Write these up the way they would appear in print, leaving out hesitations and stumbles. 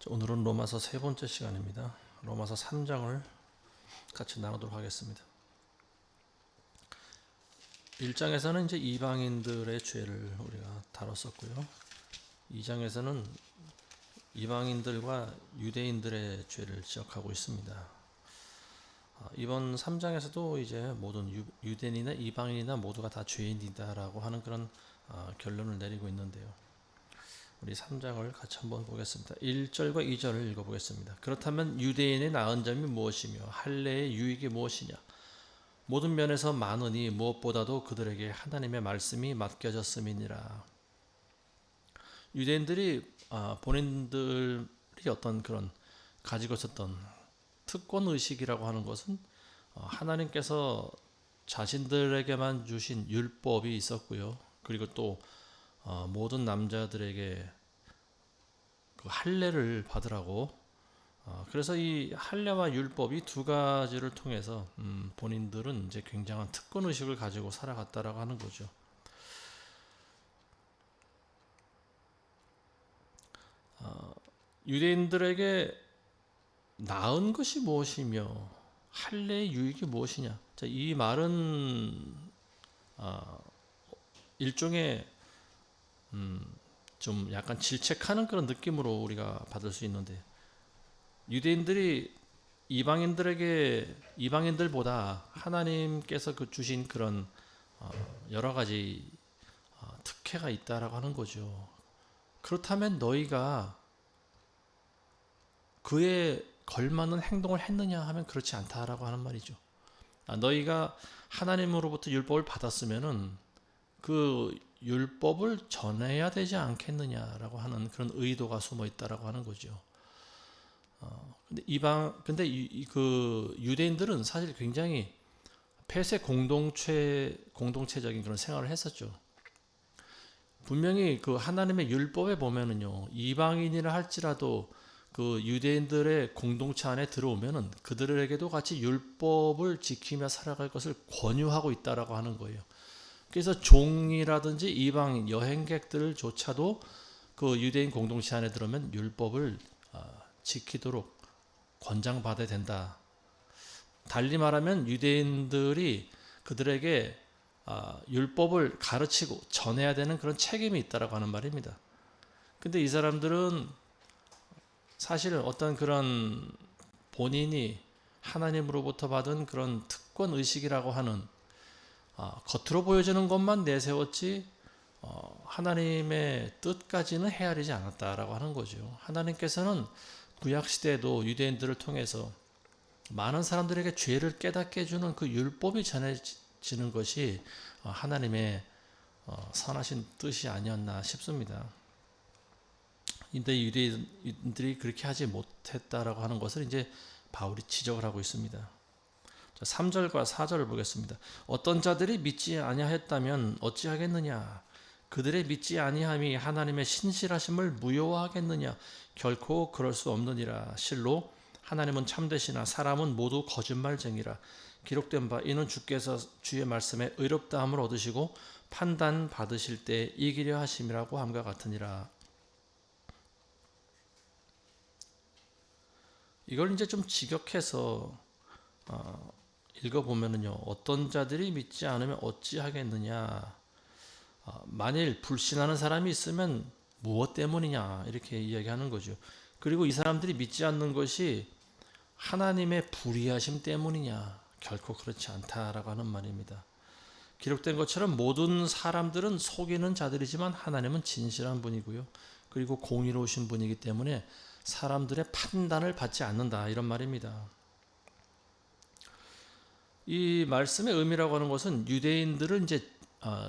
오늘은 로마서 세 번째 시간입니다. 로마서 3장을 같이 나누도록 하겠습니다. 1장에서는 이제 이방인들의 죄를 우리가 다뤘었고요. 2장에서는 이방인들과 유대인들의 죄를 지적하고 있습니다. 이번 3장에서도 이제 모든 유대인이나 이방인이나 모두가 다 죄인이다라고 하는 그런 결론을 내리고 있는데요. 우리 3장을 같이 한번 보겠습니다. 1절과 2절을 읽어보겠습니다. 그렇다면 유대인의 나은 점이 무엇이며 할례의 유익이 무엇이냐? 모든 면에서 많으니 무엇보다도 그들에게 하나님의 말씀이 맡겨졌음이니라. 유대인들이 본인들이 어떤 그런 가지고 있었던 특권 의식이라고 하는 것은 하나님께서 자신들에게만 주신 율법이 있었고요. 그리고 또 모든 남자들에게 그 할례를 받으라고 그래서 이 할례와 율법이 두 가지를 통해서 본인들은 이제 굉장한 특권 의식을 가지고 살아갔다라고 하는 거죠. 유대인들에게 나은 것이 무엇이며 할례의 유익이 무엇이냐? 자, 이 말은 일종의 좀 약간 질책하는 그런 느낌으로 우리가 받을 수 있는데, 유대인들이 이방인들보다 하나님께서 그 주신 그런 여러 가지 특혜가 있다라고 하는 거죠. 그렇다면 너희가 그에 걸맞는 행동을 했느냐 하면 그렇지 않다라고 하는 말이죠. 너희가 하나님으로부터 율법을 받았으면은 그 율법을 전해야 되지 않겠느냐라고 하는 그런 의도가 숨어 있다라고 하는 거죠. 근데 그 유대인들은 사실 굉장히 폐쇄 공동체적인 그런 생활을 했었죠. 분명히 그 하나님의 율법에 보면은요, 이방인이라 할지라도 그 유대인들의 공동체 안에 들어오면은 그들에게도 같이 율법을 지키며 살아갈 것을 권유하고 있다라고 하는 거예요. 그래서 종이라든지 이방인 여행객들조차도 그 유대인 공동체 안에 들어오면 율법을 지키도록 권장받아야 된다. 달리 말하면 유대인들이 그들에게 율법을 가르치고 전해야 되는 그런 책임이 있다라고 하는 말입니다. 근데 이 사람들은 사실은 어떤 그런 본인이 하나님으로부터 받은 그런 특권 의식이라고 하는 겉으로 보여지는 것만 내세웠지 하나님의 뜻까지는 헤아리지 않았다라고 하는 거죠. 하나님께서는 구약 시대에도 유대인들을 통해서 많은 사람들에게 죄를 깨닫게 해주는 그 율법이 전해지는 것이 하나님의 선하신 뜻이 아니었나 싶습니다. 근데 유대인들이 그렇게 하지 못했다라고 하는 것을 이제 바울이 지적을 하고 있습니다. 3절과 4절을 보겠습니다. 어떤 자들이 믿지 아니하였다면 어찌하겠느냐? 그들의 믿지 아니함이 하나님의 신실하심을 무효하겠느냐? 결코 그럴 수 없느니라. 실로 하나님은 참되시나 사람은 모두 거짓말쟁이라. 기록된 바 이는 주께서 주의 말씀에 의롭다함을 얻으시고 판단 받으실 때 이기려 하심이라고 함과 같으니라. 이걸 이제 좀 직역해서 읽어보면은요, 어떤 자들이 믿지 않으면 어찌하겠느냐? 만일 불신하는 사람이 있으면 무엇 때문이냐? 이렇게 이야기하는 거죠. 그리고 이 사람들이 믿지 않는 것이 하나님의 불의하심 때문이냐? 결코 그렇지 않다라고 하는 말입니다. 기록된 것처럼 모든 사람들은 속이는 자들이지만 하나님은 진실한 분이고요. 그리고 공의로우신 분이기 때문에 사람들의 판단을 받지 않는다, 이런 말입니다. 이 말씀의 의미라고 하는 것은 유대인들을 이제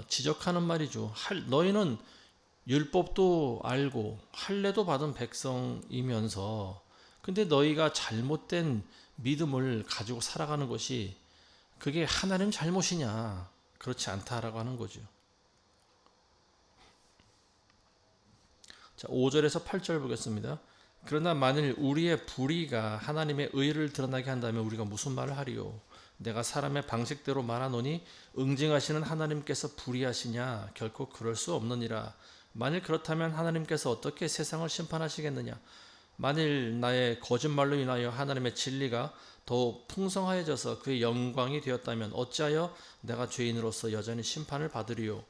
지적하는 말이죠. 너희는 율법도 알고 할례도 받은 백성이면서 근데 너희가 잘못된 믿음을 가지고 살아가는 것이 그게 하나님 잘못이냐? 그렇지 않다라고 하는 거죠. 자, 5절에서 8절 보겠습니다. 그러나 만일 우리의 불의가 하나님의 의를 드러나게 한다면 우리가 무슨 말을 하리요? 내가 사람의 방식대로 말하노니 응징하시는 하나님께서 불의하시냐? 결코 그럴 수 없느니라. 만일 그렇다면 하나님께서 어떻게 세상을 심판하시겠느냐? 만일 나의 거짓말로 인하여 하나님의 진리가 더욱 풍성하여져서 그의 영광이 되었다면 어찌하여 내가 죄인으로서 여전히 심판을 받으리요.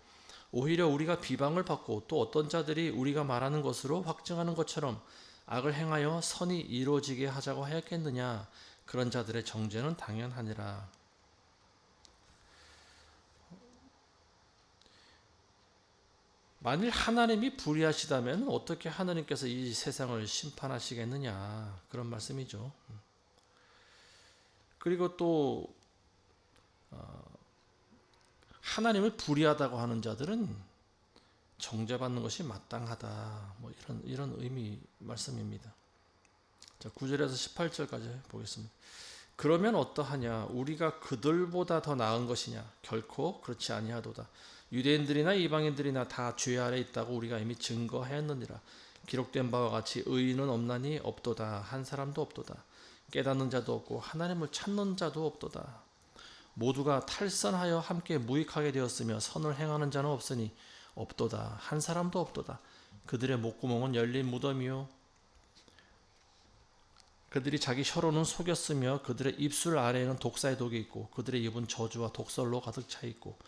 오히려 우리가 비방을 받고 또 어떤 자들이 우리가 말하는 것으로 확증하는 것처럼 악을 행하여 선이 이루어지게 하자고 하였겠느냐. 그런 자들의 정죄는 당연하니라. 만일 하나님이 불의하시다면 어떻게 하나님께서 이 세상을 심판하시겠느냐. 그런 말씀이죠. 그리고 또 하나님을 불의하다고 하는 자들은 정죄받는 것이 마땅하다. 뭐 이런 의미 말씀입니다. 자, 9절에서 18절까지 보겠습니다. 그러면 어떠하냐? 우리가 그들보다 더 나은 것이냐? 결코 그렇지 아니하도다. 유대인들이나 이방인들이나 다 죄 아래 있다고 우리가 이미 증거하였느니라. 기록된 바와 같이 의인은 없나니 없도다. 한 사람도 없도다. 깨닫는 자도 없고 하나님을 찾는 자도 없도다. 모두가 탈선하여 함께 무익하게 되었으며 선을 행하는 자는 없으니 없도다. 한 사람도 없도다. 그들의 목구멍은 열린 무덤이요 그들이 자기 혀로는 속였으며 그들의 입술 아래에는 독사의 독이 있고 그들의 입은 저주와 독설로 가득 차 있고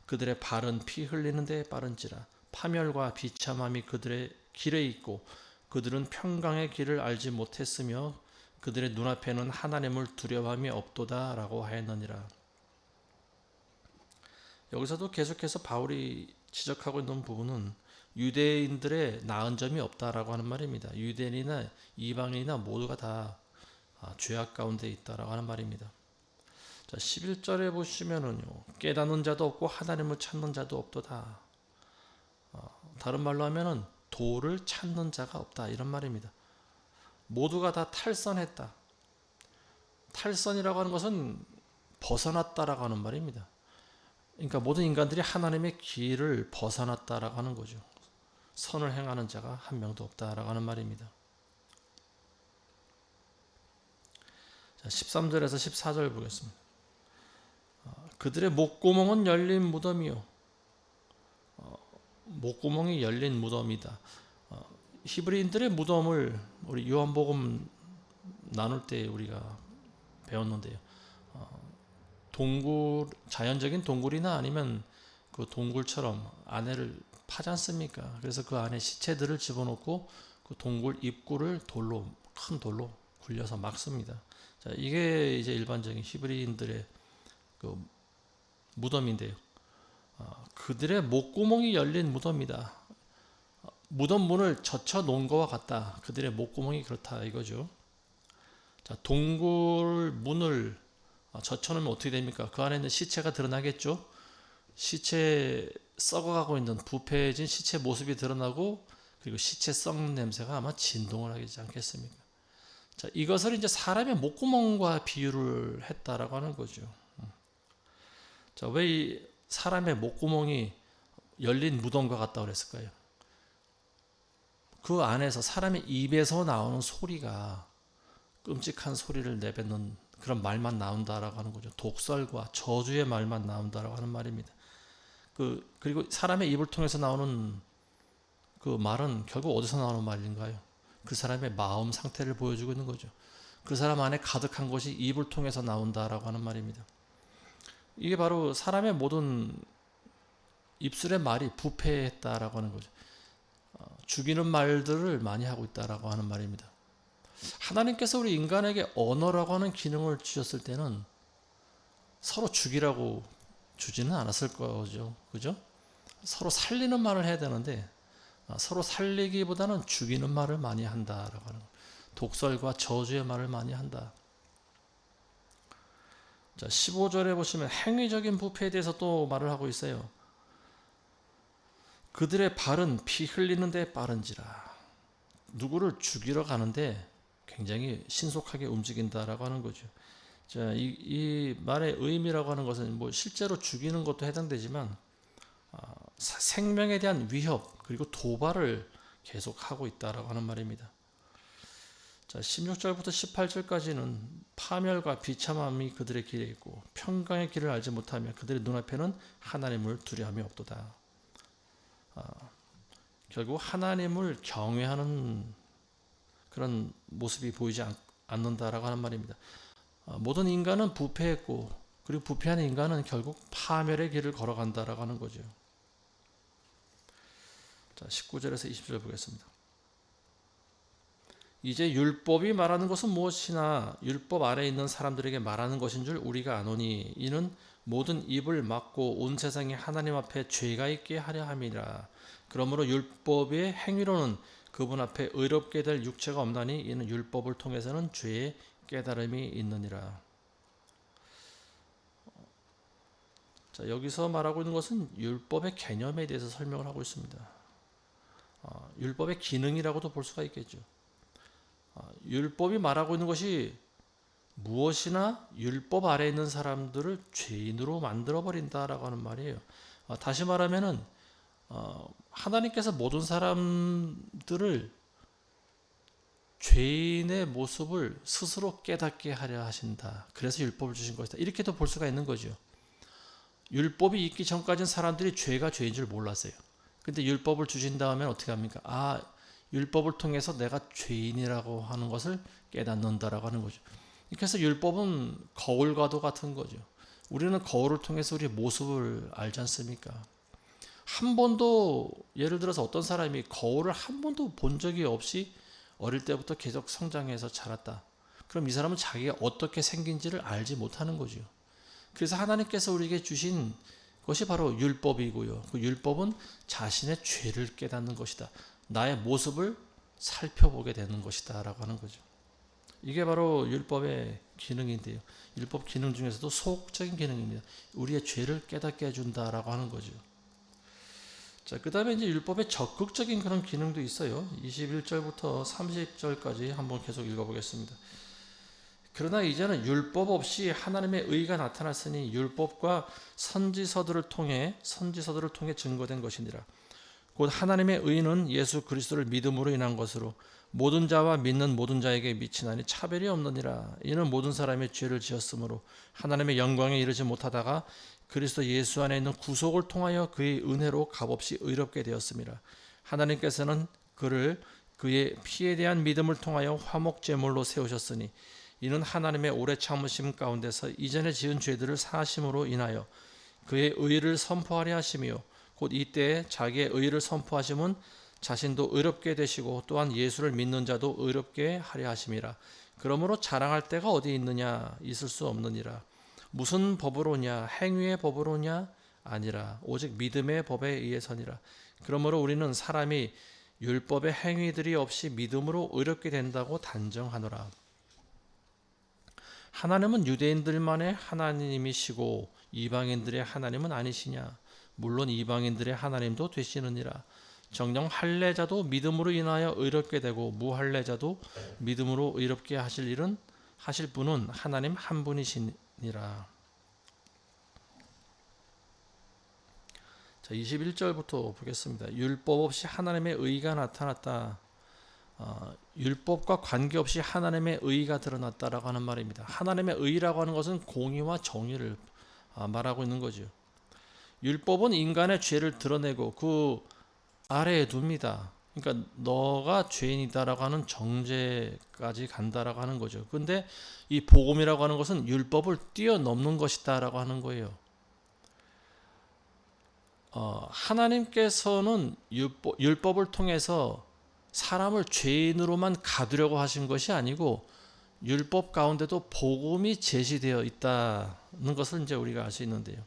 그들의 발은 피 흘리는 데 빠른지라. 파멸과 비참함이 그들의 길에 있고 그들은 평강의 길을 알지 못했으며 그들의 눈앞에는 하나님을 두려워함이 없도다라고 하였느니라. 여기서도 계속해서 바울이 지적하고 있는 부분은 유대인들의 나은 점이 없다라고 하는 말입니다. 유대인이나 이방인이나 모두가 다 죄악 가운데 있다라고 하는 말입니다. 자, 11절에 보시면은요, 깨닫는 자도 없고 하나님을 찾는 자도 없도다. 다른 말로 하면은 도를 찾는 자가 없다 이런 말입니다. 모두가 다 탈선했다. 탈선이라고 하는 것은 벗어났다라고 하는 말입니다. 그러니까 모든 인간들이 하나님의 길을 벗어났다라고 하는 거죠. 선을 행하는 자가 한 명도 없다라고 하는 말입니다. 자, 13절에서 14절 보겠습니다. 그들의 목구멍은 열린 무덤이요. 목구멍이 열린 무덤이다. 히브리인들의 무덤을 우리 요한복음 나눌 때 우리가 배웠는데요. 동굴, 자연적인 동굴이나 아니면 그 동굴처럼 안에를 파지 않습니까? 그래서 그 안에 시체들을 집어넣고 그 동굴 입구를 큰 돌로 굴려서 막습니다. 자, 이게 이제 일반적인 히브리인들의 그 무덤인데요. 그들의 목구멍이 열린 무덤이다. 무덤 문을 젖혀 놓은 것과 같다. 그들의 목구멍이 그렇다 이거죠. 자, 동굴 문을 젖혀놓으면 어떻게 됩니까? 그 안에 있는 시체가 드러나겠죠. 시체 썩어가고 있는 부패해진 시체 모습이 드러나고 그리고 시체 썩는 냄새가 아마 진동을 하지 않겠습니까? 자, 이것을 이제 사람의 목구멍과 비유를 했다라고 하는 거죠. 자, 왜 이 사람의 목구멍이 열린 무덤과 같다고 그랬을까요? 그 안에서 사람의 입에서 나오는 소리가 끔찍한 소리를 내뱉는 그런 말만 나온다라고 하는 거죠. 독설과 저주의 말만 나온다라고 하는 말입니다. 그리고 사람의 입을 통해서 나오는 그 말은 결국 어디서 나오는 말인가요? 그 사람의 마음 상태를 보여주고 있는 거죠. 그 사람 안에 가득한 것이 입을 통해서 나온다라고 하는 말입니다. 이게 바로 사람의 모든 입술의 말이 부패했다라고 하는 거죠. 죽이는 말들을 많이 하고 있다라고 하는 말입니다. 하나님께서 우리 인간에게 언어라고 하는 기능을 주셨을 때는 서로 죽이라고 주지는 않았을 거죠. 그죠? 서로 살리는 말을 해야 되는데 서로 살리기보다는 죽이는 말을 많이 한다라고 하는 거예요. 독설과 저주의 말을 많이 한다. 자, 15절에 보시면 행위적인 부패에 대해서 또 말을 하고 있어요. 그들의 발은 피 흘리는 데 빠른지라. 누구를 죽이러 가는데 굉장히 신속하게 움직인다라고 하는 거죠. 자, 이 말의 의미라고 하는 것은 뭐 실제로 죽이는 것도 해당되지만 생명에 대한 위협 그리고 도발을 계속하고 있다라고 하는 말입니다. 자, 16절부터 18절까지는 파멸과 비참함이 그들의 길에 있고 평강의 길을 알지 못하며 그들의 눈앞에는 하나님을 두려움이 없도다. 결국 하나님을 경외하는 그런 모습이 보이지 않는다라고 하는 말입니다. 모든 인간은 부패했고 그리고 부패한 인간은 결국 파멸의 길을 걸어간다라고 하는 거죠. 자, 19절에서 20절 보겠습니다. 이제 율법이 말하는 것은 무엇이나 율법 아래에 있는 사람들에게 말하는 것인 줄 우리가 아노니 이는 모든 입을 막고 온 세상에 하나님 앞에 죄가 있게 하려 함이라. 그러므로 율법의 행위로는 그분 앞에 의롭게 될 육체가 없나니 이는 율법을 통해서는 죄의 깨달음이 있느니라. 자, 여기서 말하고 있는 것은 율법의 개념에 대해서 설명을 하고 있습니다. 율법의 기능이라고도 볼 수가 있겠죠. 율법이 말하고 있는 것이 무엇이나 율법 아래에 있는 사람들을 죄인으로 만들어 버린다라고 하는 말이에요. 다시 말하면은 하나님께서 모든 사람들을 죄인의 모습을 스스로 깨닫게 하려 하신다. 그래서 율법을 주신 것이다. 이렇게도 볼 수가 있는 거죠. 율법이 있기 전까지는 사람들이 죄가 죄인 줄 몰랐어요. 근데 율법을 주신 다음에 어떻게 합니까? 율법을 통해서 내가 죄인이라고 하는 것을 깨닫는다라고 하는 거죠. 그래서 율법은 거울과도 같은 거죠. 우리는 거울을 통해서 우리의 모습을 알지 않습니까? 한 번도 예를 들어서 어떤 사람이 거울을 한 번도 본 적이 없이 어릴 때부터 계속 성장해서 자랐다. 그럼 이 사람은 자기가 어떻게 생긴지를 알지 못하는 거죠. 그래서 하나님께서 우리에게 주신 것이 바로 율법이고요. 그 율법은 자신의 죄를 깨닫는 것이다. 나의 모습을 살펴보게 되는 것이다 라고 하는 거죠. 이게 바로 율법의 기능인데요. 율법 기능 중에서도 소극적인 기능입니다. 우리의 죄를 깨닫게 해준다라고 하는 거죠. 자, 그 다음에 이제 율법의 적극적인 그런 기능도 있어요. 21절부터 30절까지 한번 계속 읽어보겠습니다. 그러나 이제는 율법 없이 하나님의 의가 나타났으니 율법과 선지서들을 통해 증거된 것이니라. 곧 하나님의 의는 예수 그리스도를 믿음으로 인한 것으로 모든 자와 믿는 모든 자에게 미치나니 차별이 없느니라. 이는 모든 사람이 죄를 지었으므로 하나님의 영광에 이르지 못하다가 그리스도 예수 안에 있는 구속을 통하여 그의 은혜로 값없이 의롭게 되었습니다. 하나님께서는 그를 그의 피에 대한 믿음을 통하여 화목 제물로 세우셨으니 이는 하나님의 오래 참으심 가운데서 이전에 지은 죄들을 사하심으로 인하여 그의 의를 선포하려 하심이요 곧 이때에 자기의 의를 선포하심은 자신도 의롭게 되시고 또한 예수를 믿는 자도 의롭게 하려 하심이라. 그러므로 자랑할 데가 어디 있느냐? 있을 수 없느니라. 무슨 법으로냐? 행위의 법으로냐? 아니라 오직 믿음의 법에 의해서니라. 그러므로 우리는 사람이 율법의 행위들이 없이 믿음으로 의롭게 된다고 단정하노라. 하나님은 유대인들만의 하나님이시고 이방인들의 하나님은 아니시냐? 물론 이방인들의 하나님도 되시느니라. 정녕 할례자도 믿음으로 인하여 의롭게 되고 무할례자도 믿음으로 의롭게 하실 분은 하나님 한 분이시니라. 자, 21절부터 보겠습니다. 율법 없이 하나님의 의가 나타났다. 율법과 관계없이 하나님의 의가 드러났다라고 하는 말입니다. 하나님의 의라고 하는 것은 공의와 정의를 말하고 있는 거죠. 율법은 인간의 죄를 드러내고 그 아래에 둡니다. 그러니까 너가 죄인이다라고 하는 정죄까지 간다라고 하는 거죠. 근데 이 복음이라고 하는 것은 율법을 뛰어넘는 것이다라고 하는 거예요. 하나님께서는 율법을 통해서 사람을 죄인으로만 가두려고 하신 것이 아니고 율법 가운데도 복음이 제시되어 있다는 것을 이제 우리가 알 수 있는데요.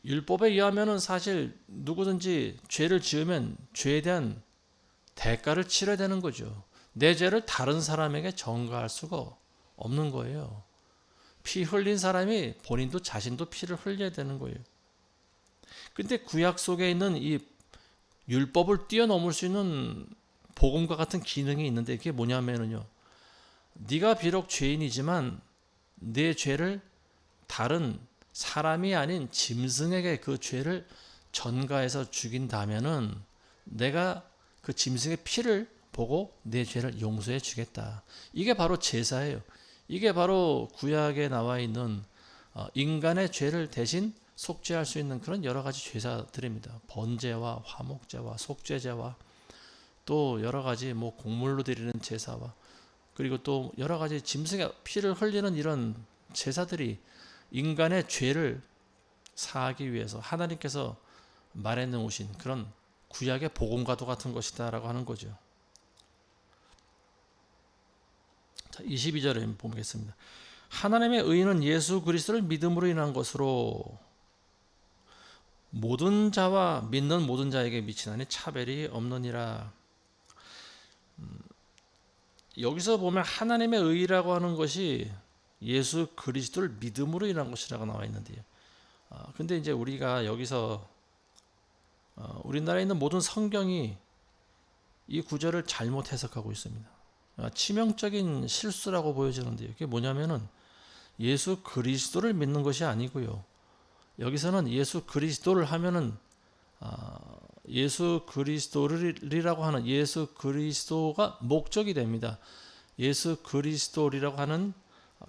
율법에 의하면은 사실 누구든지 죄를 지으면 죄에 대한 대가를 치러야 되는 거죠. 내 죄를 다른 사람에게 전가할 수가 없는 거예요. 피 흘린 사람이 본인도 자신도 피를 흘려야 되는 거예요. 근데 구약 속에 있는 이 율법을 뛰어넘을 수 있는 복음과 같은 기능이 있는데 그게 뭐냐면요. 네가 비록 죄인이지만 내 죄를 다른 사람이 아닌 짐승에게 그 죄를 전가해서 죽인다면은 내가 그 짐승의 피를 보고 내 죄를 용서해 주겠다. 이게 바로 제사예요. 이게 바로 구약에 나와 있는 인간의 죄를 대신 속죄할 수 있는 그런 여러 가지 제사들입니다. 번제와 화목제와 속죄제와 또 여러 가지 뭐 곡물로 드리는 제사와 그리고 또 여러 가지 짐승의 피를 흘리는 이런 제사들이 인간의 죄를 사하기 위해서 하나님께서 말해 놓으신 그런 구약의 복음과도 같은 것이다라고 하는 거죠. 자, 22절에 보겠습니다. 하나님의 의는 예수 그리스도를 믿음으로 인한 것으로 모든 자와 믿는 모든 자에게 미치나니 차별이 없느니라. 여기서 보면 하나님의 의라고 하는 것이 예수 그리스도를 믿음으로 인한 것이라고 나와 있는데요. 근데 이제 우리가 여기서 우리나라에 있는 모든 성경이 이 구절을 잘못 해석하고 있습니다. 치명적인 실수라고 보여지는데요. 이게 뭐냐면은 예수 그리스도를 믿는 것이 아니고요. 여기서는 예수 그리스도를 하면은 예수 그리스도리라고 하는 예수 그리스도가 목적이 됩니다. 예수 그리스도리라고 하는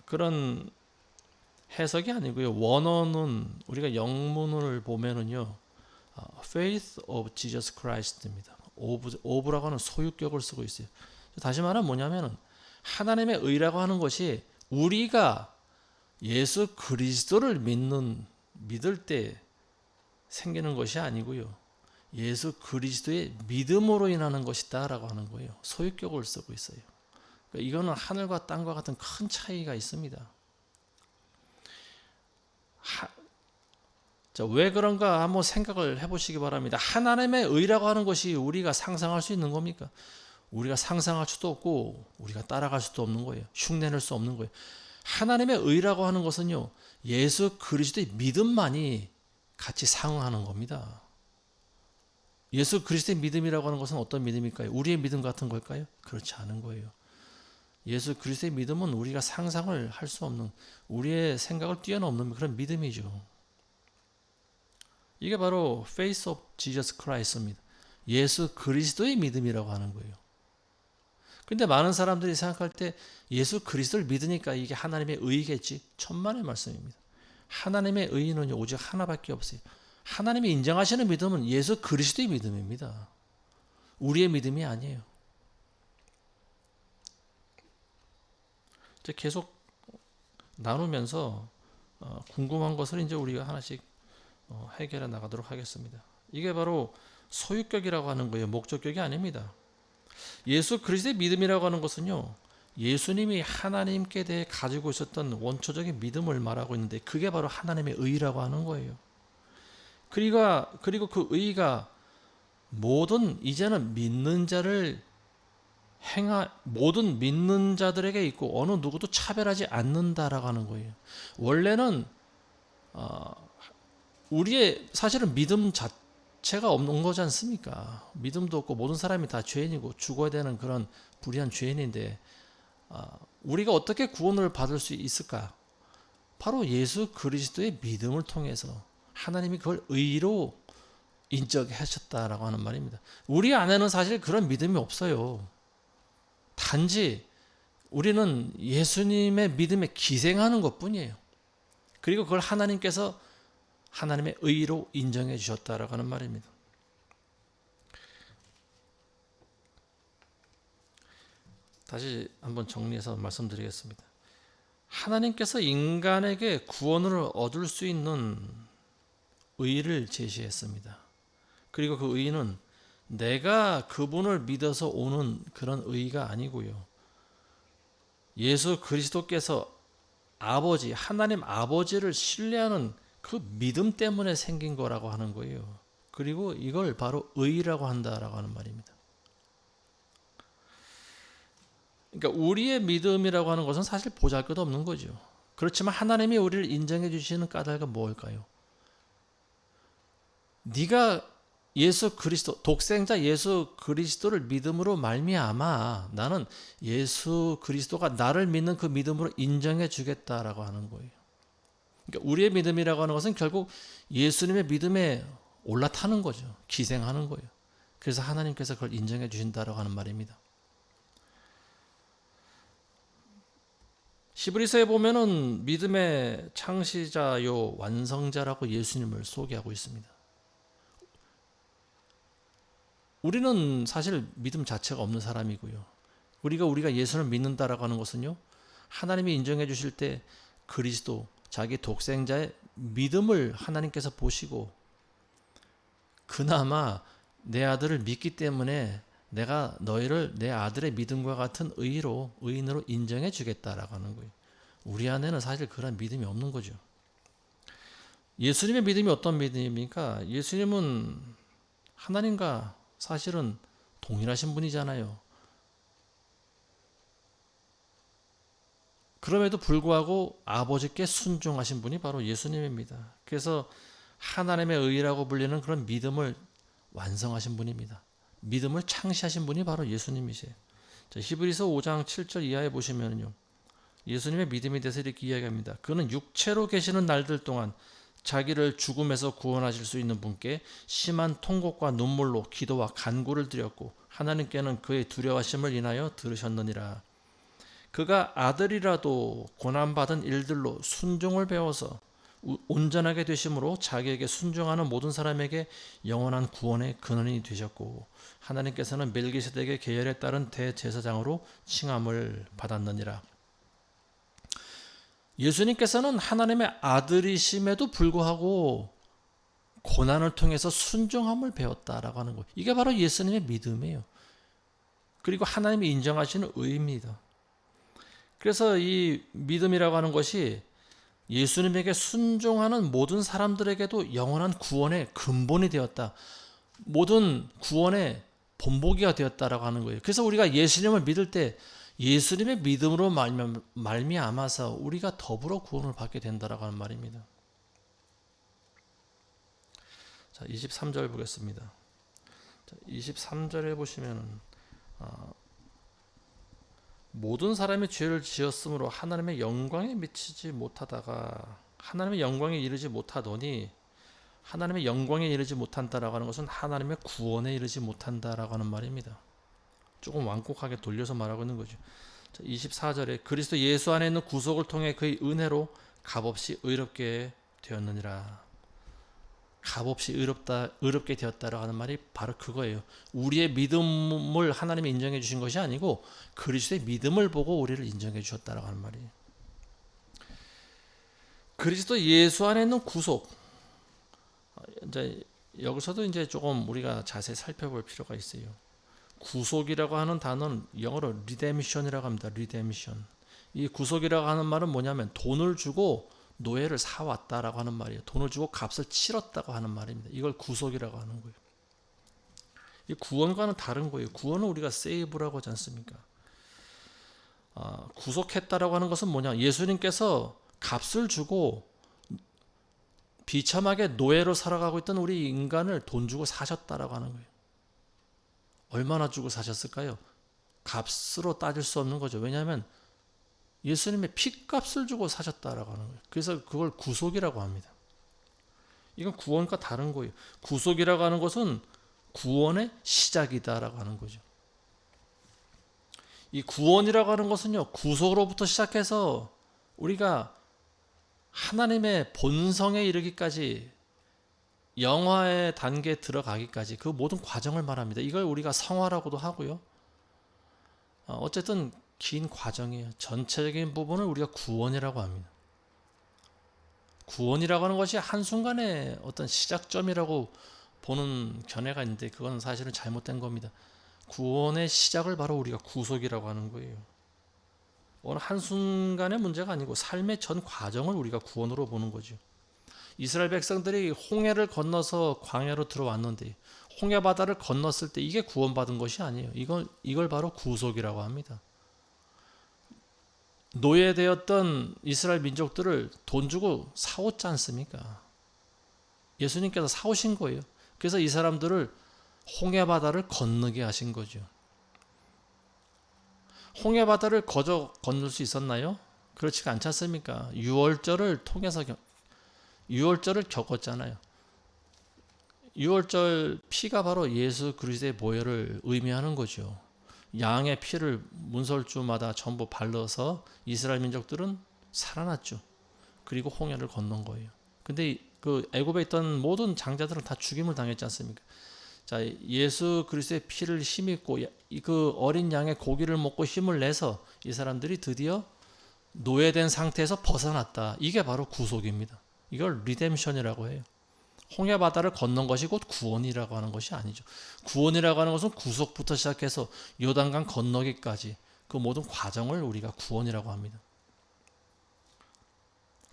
그런 해석이 아니고요. 원어는 우리가 영문을 보면은요, faith of Jesus Christ입니다. of라고 하는 소유격을 쓰고 있어요. 다시 말하면 뭐냐면은 하나님의 의라고 하는 것이 우리가 예수 그리스도를 믿을 때 생기는 것이 아니고요. 예수 그리스도의 믿음으로 인하는 것이다라고 하는 거예요. 소유격을 쓰고 있어요. 그러니까 이거는 하늘과 땅과 같은 큰 차이가 있습니다. 자, 왜 그런가 한번 생각을 해보시기 바랍니다. 하나님의 의라고 하는 것이 우리가 상상할 수 있는 겁니까? 우리가 상상할 수도 없고 우리가 따라갈 수도 없는 거예요. 흉내낼 수 없는 거예요. 하나님의 의라고 하는 것은요, 예수 그리스도의 믿음만이 같이 상응하는 겁니다. 예수 그리스도의 믿음이라고 하는 것은 어떤 믿음일까요? 우리의 믿음 같은 걸까요? 그렇지 않은 거예요. 예수 그리스도의 믿음은 우리가 상상을 할 수 없는, 우리의 생각을 뛰어넘는 그런 믿음이죠. 이게 바로 Faith of Jesus Christ입니다. 예수 그리스도의 믿음이라고 하는 거예요. 근데 많은 사람들이 생각할 때 예수 그리스도를 믿으니까 이게 하나님의 의겠지? 천만의 말씀입니다. 하나님의 의는 오직 하나밖에 없어요. 하나님이 인정하시는 믿음은 예수 그리스도의 믿음입니다. 우리의 믿음이 아니에요. 이제 계속 나누면서 궁금한 것을 이제 우리가 하나씩 해결해 나가도록 하겠습니다. 이게 바로 소유격이라고 하는 거예요. 목적격이 아닙니다. 예수 그리스도의 믿음이라고 하는 것은요, 예수님이 하나님께 대해 가지고 있었던 원초적인 믿음을 말하고 있는데 그게 바로 하나님의 의라고 하는 거예요. 그리고 그 의가 이제는 모든 믿는 자들에게 있고 어느 누구도 차별하지 않는다라고 하는 거예요. 원래는 우리의 사실은 믿음 자체가 없는 거지 않습니까? 믿음도 없고 모든 사람이 다 죄인이고 죽어야 되는 그런 불의한 죄인인데 우리가 어떻게 구원을 받을 수 있을까? 바로 예수 그리스도의 믿음을 통해서 하나님이 그걸 의로 인정하셨다라고 하는 말입니다. 우리 안에는 사실 그런 믿음이 없어요. 단지 우리는 예수님의 믿음에 기생하는 것뿐이에요. 그리고 그걸 하나님께서 하나님의 의로 인정해 주셨다라고 하는 말입니다. 다시 한번 정리해서 말씀드리겠습니다. 하나님께서 인간에게 구원을 얻을 수 있는 의를 제시했습니다. 그리고 그 의는 내가 그분을 믿어서 오는 그런 의가 아니고요. 예수 그리스도께서 하나님 아버지를 신뢰하는 그 믿음 때문에 생긴 거라고 하는 거예요. 그리고 이걸 바로 의라고 한다라고 하는 말입니다. 그러니까 우리의 믿음이라고 하는 것은 사실 보잘것없는 거죠. 그렇지만 하나님이 우리를 인정해 주시는 까닭은 뭘까요? 네가 독생자 예수 그리스도를 믿음으로 말미암아 나는 예수 그리스도가 나를 믿는 그 믿음으로 인정해 주겠다라고 하는 거예요. 그러니까 우리의 믿음이라고 하는 것은 결국 예수님의 믿음에 올라타는 거죠. 기생하는 거예요. 그래서 하나님께서 그걸 인정해 주신다라고 하는 말입니다. 히브리서에 보면은 믿음의 창시자요 완성자라고 예수님을 소개하고 있습니다. 우리는 사실 믿음 자체가 없는 사람이고요. 우리가 예수를 믿는다라고 하는 것은요, 하나님이 인정해 주실 때 그리스도 자기 독생자의 믿음을 하나님께서 보시고 그나마 내 아들을 믿기 때문에 내가 너희를 내 아들의 믿음과 같은 의인으로 인정해 주겠다라고 하는 거예요. 우리 안에는 사실 그런 믿음이 없는 거죠. 예수님의 믿음이 어떤 믿음입니까? 예수님은 하나님과 사실은 동일하신 분이잖아요. 그럼에도 불구하고 아버지께 순종하신 분이 바로 예수님입니다. 그래서 하나님의 의라고 불리는 그런 믿음을 완성하신 분입니다. 믿음을 창시하신 분이 바로 예수님이세요. 자, 히브리서 5장 7절 이하에 보시면요, 예수님의 믿음에 대해서 이렇게 이야기합니다. 그는 육체로 계시는 날들 동안 자기를 죽음에서 구원하실 수 있는 분께 심한 통곡과 눈물로 기도와 간구를 드렸고 하나님께는 그의 두려워하심을 인하여 들으셨느니라. 그가 아들이라도 고난받은 일들로 순종을 배워서 온전하게 되심으로 자기에게 순종하는 모든 사람에게 영원한 구원의 근원이 되셨고 하나님께서는 멜기세덱의 계열에 따른 대제사장으로 칭함을 받았느니라. 예수님께서는 하나님의 아들이심에도 불구하고 고난을 통해서 순종함을 배웠다라고 하는 거예요. 이게 바로 예수님의 믿음이에요. 그리고 하나님이 인정하시는 의입니다. 그래서 이 믿음이라고 하는 것이 예수님에게 순종하는 모든 사람들에게도 영원한 구원의 근본이 되었다. 모든 구원의 본보기가 되었다라고 하는 거예요. 그래서 우리가 예수님을 믿을 때 예수님의 믿음으로 말미암아서 우리가 더불어 구원을 받게 된다라고 하는 말입니다. 자, 23절 보겠습니다. 자, 23절에 보시면 모든 사람이 죄를 지었으므로 하나님의 영광에 미치지 못하다가 하나님의 영광에 이르지 못하더니 하나님의 영광에 이르지 못한다라고 하는 것은 하나님의 구원에 이르지 못한다라고 하는 말입니다. 조금 완곡하게 돌려서 말하고 있는 거죠. 24절에 그리스도 예수 안에 있는 구속을 통해 그의 은혜로 값없이 의롭게 되었느니라. 값없이 의롭게 되었다라고 하는 말이 바로 그거예요. 우리의 믿음을 하나님이 인정해 주신 것이 아니고 그리스도의 믿음을 보고 우리를 인정해 주셨다라고 하는 말이에요. 그리스도 예수 안에 있는 구속. 이제 여기서도 이제 조금 우리가 자세히 살펴볼 필요가 있어요. 구속이라고 하는 단어는 영어로 redemption이라고 합니다. redemption. 이 구속이라고 하는 말은 뭐냐면 돈을 주고 노예를 사왔다라고 하는 말이에요. 돈을 주고 값을 치렀다고 하는 말입니다. 이걸 구속이라고 하는 거예요. 이 구원과는 다른 거예요. 구원은 우리가 세이브라고 하지 않습니까? 구속했다라고 하는 것은 뭐냐? 예수님께서 값을 주고 비참하게 노예로 살아가고 있던 우리 인간을 돈 주고 사셨다라고 하는 거예요. 얼마나 주고 사셨을까요? 값으로 따질 수 없는 거죠. 왜냐하면 예수님의 피값을 주고 사셨다라고 하는 거예요. 그래서 그걸 구속이라고 합니다. 이건 구원과 다른 거예요. 구속이라고 하는 것은 구원의 시작이다라고 하는 거죠. 이 구원이라고 하는 것은요, 구속으로부터 시작해서 우리가 하나님의 본성에 이르기까지 영화의 단계에 들어가기까지 그 모든 과정을 말합니다. 이걸 우리가 성화라고도 하고요. 어쨌든 긴 과정이에요. 전체적인 부분을 우리가 구원이라고 합니다. 구원이라고 하는 것이 한순간의 어떤 시작점이라고 보는 견해가 있는데 그건 사실은 잘못된 겁니다. 구원의 시작을 바로 우리가 구속이라고 하는 거예요. 어느 한순간의 문제가 아니고 삶의 전 과정을 우리가 구원으로 보는 거죠. 이스라엘 백성들이 홍해를 건너서 광야로 들어왔는데 홍해 바다를 건넜을 때 이게 구원받은 것이 아니에요. 이걸 바로 구속이라고 합니다. 노예되었던 이스라엘 민족들을 돈 주고 사오지 않습니까? 예수님께서 사오신 거예요. 그래서 이 사람들을 홍해 바다를 건너게 하신 거죠. 홍해 바다를 거저 건널 수 있었나요? 그렇지가 않지 않습니까? 유월절을 통해서 유월절을 겪었잖아요. 유월절 피가 바로 예수 그리스도의 보혈을 의미하는 거죠. 양의 피를 문설주마다 전부 발라서 이스라엘 민족들은 살아났죠. 그리고 홍해를 건넌 거예요. 근데 그 애굽에 있던 모든 장자들은 다 죽임을 당했지 않습니까? 자, 예수 그리스도의 피를 힘입고 그 어린 양의 고기를 먹고 힘을 내서 이 사람들이 드디어 노예된 상태에서 벗어났다. 이게 바로 구속입니다. 이걸 리뎀션이라고 해요. 홍해 바다를 건넌 것이 곧 구원이라고 하는 것이 아니죠. 구원이라고 하는 것은 구속부터 시작해서 요단강 건너기까지 그 모든 과정을 우리가 구원이라고 합니다.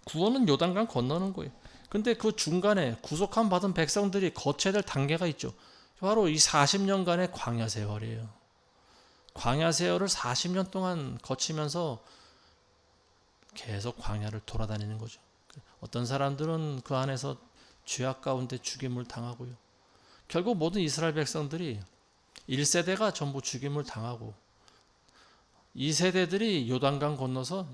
구원은 요단강 건너는 거예요. 근데 그 중간에 구속함 받은 백성들이 거쳐야 될 단계가 있죠. 바로 이 40년간의 광야 세월이에요. 광야 세월을 40년 동안 거치면서 계속 광야를 돌아다니는 거죠. 어떤 사람들은 그 안에서 죄악 가운데 죽임을 당하고요. 결국 모든 이스라엘 백성들이 1세대가 전부 죽임을 당하고 2세대들이 요단강 건너서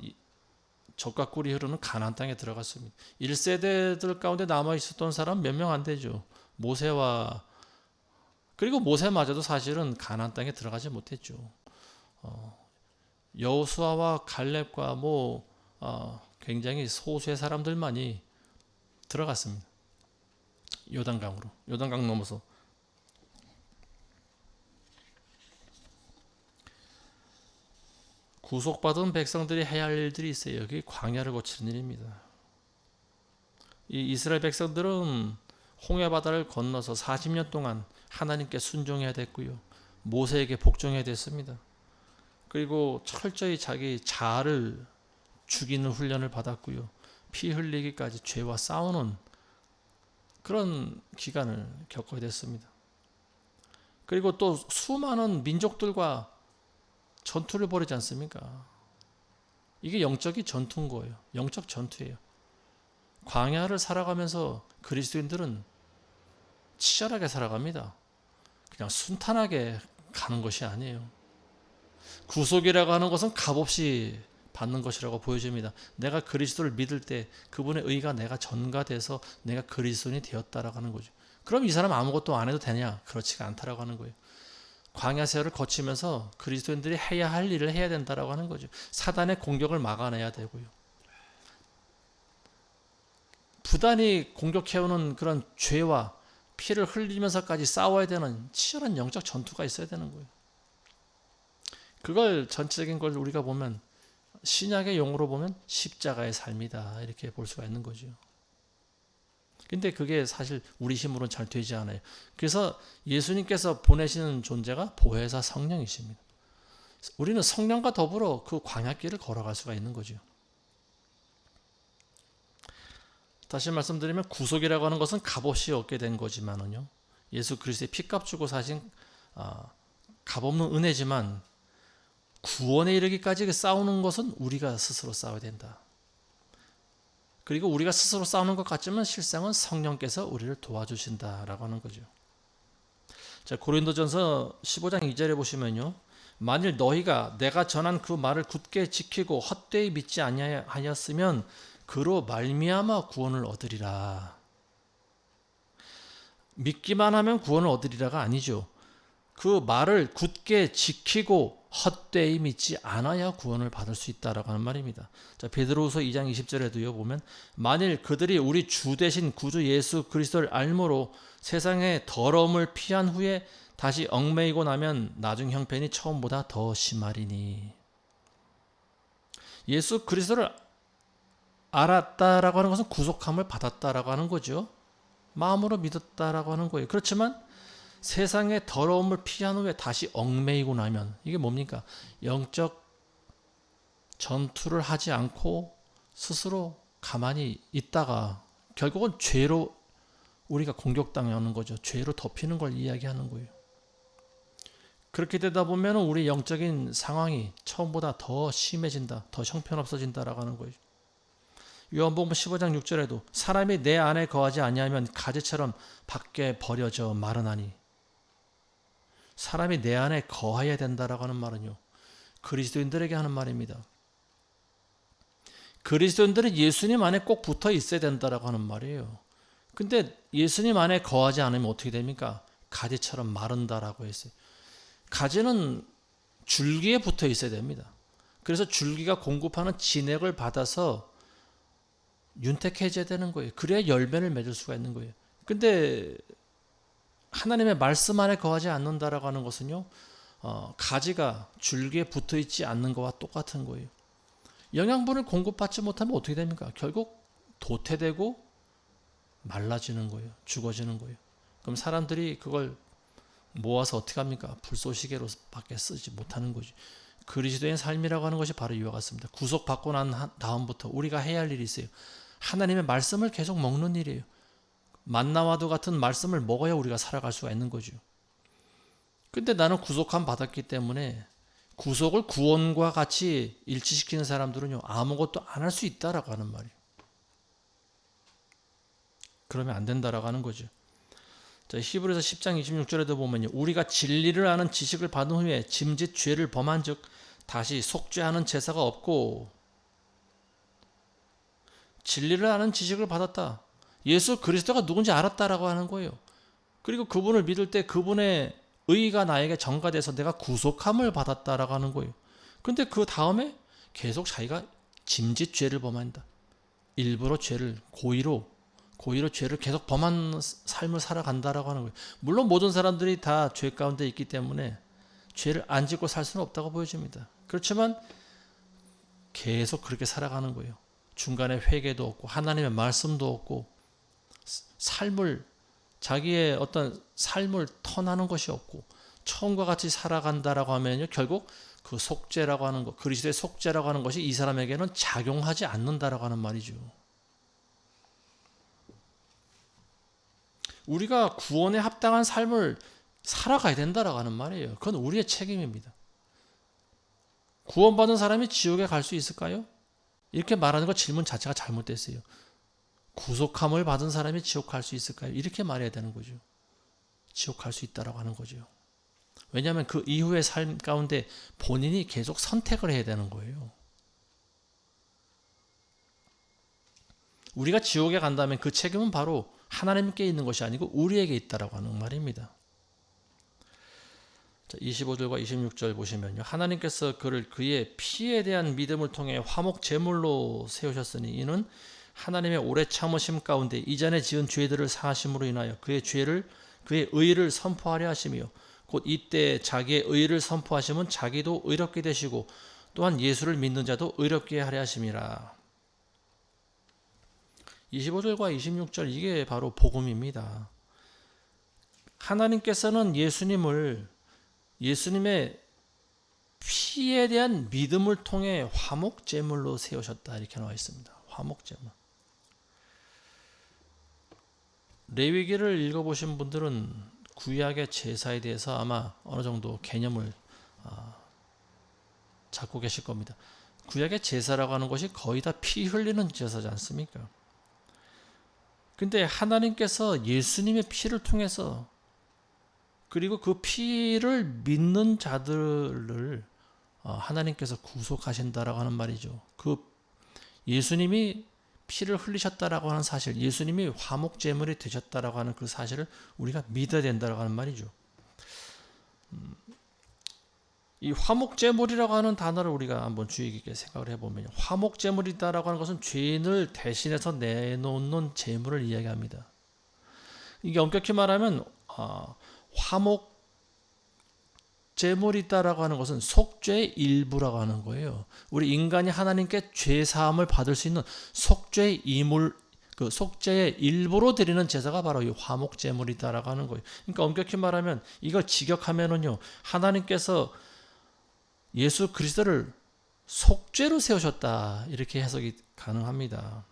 젖과 꿀이 흐르는 가나안 땅에 들어갔습니다. 1세대들 가운데 남아 있었던 사람 몇 명 안 되죠. 모세와 그리고 모세마저도 사실은 가나안 땅에 들어가지 못했죠. 여호수아와 갈렙과 굉장히 소수의 사람들만이 들어갔습니다. 요단강으로. 요단강 넘어서. 구속받은 백성들이 해야 할 일들이 있어요. 여기 광야를 거치는 일입니다. 이 이스라엘 백성들은 홍해 바다를 건너서 40년 동안 하나님께 순종해야 됐고요. 모세에게 복종해야 됐습니다. 그리고 철저히 자기 자아를 죽이는 훈련을 받았고요. 피 흘리기까지 죄와 싸우는 그런 기간을 겪어야 됐습니다. 그리고 또 수많은 민족들과 전투를 벌이지 않습니까? 이게 영적인 전투인 거예요. 영적 전투예요. 광야를 살아가면서 그리스도인들은 치열하게 살아갑니다. 그냥 순탄하게 가는 것이 아니에요. 구속이라고 하는 것은 값없이 받는 것이라고 보여집니다. 내가 그리스도를 믿을 때 그분의 의가 내가 전가돼서 내가 그리스도인이 되었다라고 하는 거죠. 그럼 이 사람 아무것도 안 해도 되냐? 그렇지가 않다라고 하는 거예요. 광야 세월을 거치면서 그리스도인들이 해야 할 일을 해야 된다라고 하는 거죠. 사단의 공격을 막아내야 되고요. 부단히 공격해오는 그런 죄와 피를 흘리면서까지 싸워야 되는 치열한 영적 전투가 있어야 되는 거예요. 그걸 전체적인 걸 우리가 보면 신약의 용어로 보면 십자가의 삶이다 이렇게 볼 수가 있는 거죠. 근데 그게 사실 우리 힘으로는 잘 되지 않아요. 그래서 예수님께서 보내시는 존재가 보혜사 성령이십니다. 우리는 성령과 더불어 그 광야길을 걸어갈 수가 있는 거죠. 다시 말씀드리면 구속이라고 하는 것은 값없이 얻게 된 거지만은요. 예수 그리스도의 피값 주고 사신 값없는 은혜지만 구원에 이르기까지 싸우는 것은 우리가 스스로 싸워야 된다. 그리고 우리가 스스로 싸우는 것 같지만 실상은 성령께서 우리를 도와주신다라고 하는 거죠. 자, 고린도전서 15장 2절에 보시면요. 만일 너희가 내가 전한 그 말을 굳게 지키고 헛되이 믿지 아니하였으면 그로 말미암아 구원을 얻으리라. 믿기만 하면 구원을 얻으리라가 아니죠. 그 말을 굳게 지키고 헛되이 믿지 않아야 구원을 받을 수 있다라고 하는 말입니다. 자, 베드로후서 2장 20절에도요 보면 만일 그들이 우리 주 되신 구주 예수 그리스도를 알므로 세상의 더러움을 피한 후에 다시 얽매이고 나면 나중 형편이 처음보다 더 심하리니. 예수 그리스도를 알았다라고 하는 것은 구속함을 받았다라고 하는 거죠. 마음으로 믿었다라고 하는 거예요. 그렇지만 세상의 더러움을 피한 후에 다시 얽매이고 나면 이게 뭡니까? 영적 전투를 하지 않고 스스로 가만히 있다가 결국은 죄로 우리가 공격당하는 거죠. 죄로 덮이는 걸 이야기하는 거예요. 그렇게 되다 보면 우리 영적인 상황이 처음보다 더 심해진다, 더 형편없어진다라고 하는 거예요. 요한복음 15장 6절에도 사람이 내 안에 거하지 아니하면 가지처럼 밖에 버려져 마르나니. 사람이 내 안에 거해야 된다라고 하는 말은요. 그리스도인들에게 하는 말입니다. 그리스도인들은 예수님 안에 꼭 붙어 있어야 된다라고 하는 말이에요. 근데 예수님 안에 거하지 않으면 어떻게 됩니까? 가지처럼 마른다라고 했어요. 가지는 줄기에 붙어 있어야 됩니다. 그래서 줄기가 공급하는 진액을 받아서 윤택해져야 되는 거예요. 그래야 열매를 맺을 수가 있는 거예요. 근데 하나님의 말씀 안에 거하지 않는다라고 하는 것은요, 가지가 줄기에 붙어 있지 않는 것과 똑같은 거예요. 영양분을 공급받지 못하면 어떻게 됩니까? 결국 도태되고 말라지는 거예요. 죽어지는 거예요. 그럼 사람들이 그걸 모아서 어떻게 합니까? 불쏘시개로밖에 쓰지 못하는 거죠. 그리스도의 삶이라고 하는 것이 바로 이와 같습니다. 구속받고 난 다음부터 우리가 해야 할 일이 있어요. 하나님의 말씀을 계속 먹는 일이에요. 만나와도 같은 말씀을 먹어야 우리가 살아갈 수가 있는 거죠. 근데 나는 구속함 받았기 때문에 구속을 구원과 같이 일치시키는 사람들은요, 아무것도 안 할 수 있다라고 하는 말이에요. 그러면 안 된다라고 하는 거죠. 자, 히브리서 10장 26절에도 보면요, 우리가 진리를 아는 지식을 받은 후에 짐짓 죄를 범한즉 다시 속죄하는 제사가 없고. 진리를 아는 지식을 받았다. 예수 그리스도가 누군지 알았다라고 하는 거예요. 그리고 그분을 믿을 때 그분의 의가 나에게 전가돼서 내가 구속함을 받았다라고 하는 거예요. 근데 그 다음에 계속 자기가 짐짓 죄를 범한다. 일부러 죄를 고의로 죄를 계속 범한 삶을 살아간다라고 하는 거예요. 물론 모든 사람들이 다 죄 가운데 있기 때문에 죄를 안 짓고 살 수는 없다고 보여집니다. 그렇지만 계속 그렇게 살아가는 거예요. 중간에 회개도 없고 하나님의 말씀도 없고 자기의 어떤 삶을 터나는 것이 없고 처음과 같이 살아간다라고 하면요, 결국 그 속죄라고 하는 것, 그리스도의 속죄라고 하는 것이 이 사람에게는 작용하지 않는다라고 하는 말이죠. 우리가 구원에 합당한 삶을 살아가야 된다라고 하는 말이에요. 그건 우리의 책임입니다. 구원받은 사람이 지옥에 갈 수 있을까요? 이렇게 말하는 것 질문 자체가 잘못됐어요. 구속함을 받은 사람이 지옥 갈 수 있을까요? 이렇게 말해야 되는 거죠. 지옥 갈 수 있다라고 하는 거죠. 왜냐하면 그 이후의 삶 가운데 본인이 계속 선택을 해야 되는 거예요. 우리가 지옥에 간다면 그 책임은 바로 하나님께 있는 것이 아니고 우리에게 있다라고 하는 말입니다. 자, 25절과 26절 보시면요, 하나님께서 그를 그의 피에 대한 믿음을 통해 화목 제물로 세우셨으니 이는 하나님의 오래 참으심 가운데 이전에 지은 죄들을 사하심으로 인하여 그의 의를 선포하려 하시며 곧 이때 자기의 의를 선포하시면 자기도 의롭게 되시고 또한 예수를 믿는 자도 의롭게 하려 하심이라. 25절과 26절, 이게 바로 복음입니다. 하나님께서는 예수님의 피에 대한 믿음을 통해 화목제물로 세우셨다, 이렇게 나와 있습니다. 화목제물. 레위기를 읽어보신 분들은 구약의 제사에 대해서 아마 어느 정도 개념을 잡고 계실 겁니다. 구약의 제사라고 하는 것이 거의 다 피 흘리는 제사지 않습니까? 근데 하나님께서 예수님의 피를 통해서, 그리고 그 피를 믿는 자들을 하나님께서 구속하신다라고 하는 말이죠. 그 예수님이 피를 흘리셨다라고 하는 사실, 예수님이 화목제물이 되셨다라고 하는 그 사실을 우리가 믿어야 된다라고 하는 말이죠. 이 화목제물이라고 하는 단어를 우리가 한번 주의 깊게 생각을 해보면, 화목제물이다라고 하는 것은 죄인을 대신해서 내놓는 제물을 이야기합니다. 이게 엄격히 말하면 화목제물이다라고 하는 것은 속죄의 일부라고 하는 거예요. 우리 인간이 하나님께 죄사함을 받을 수 있는 속죄의 그 속죄의 일부로 드리는 제사가 바로 이 화목제물이다라고 하는 거예요. 그러니까 엄격히 말하면 이걸 직역하면은요, 하나님께서 예수 그리스도를 속죄로 세우셨다, 이렇게 해석이 가능합니다.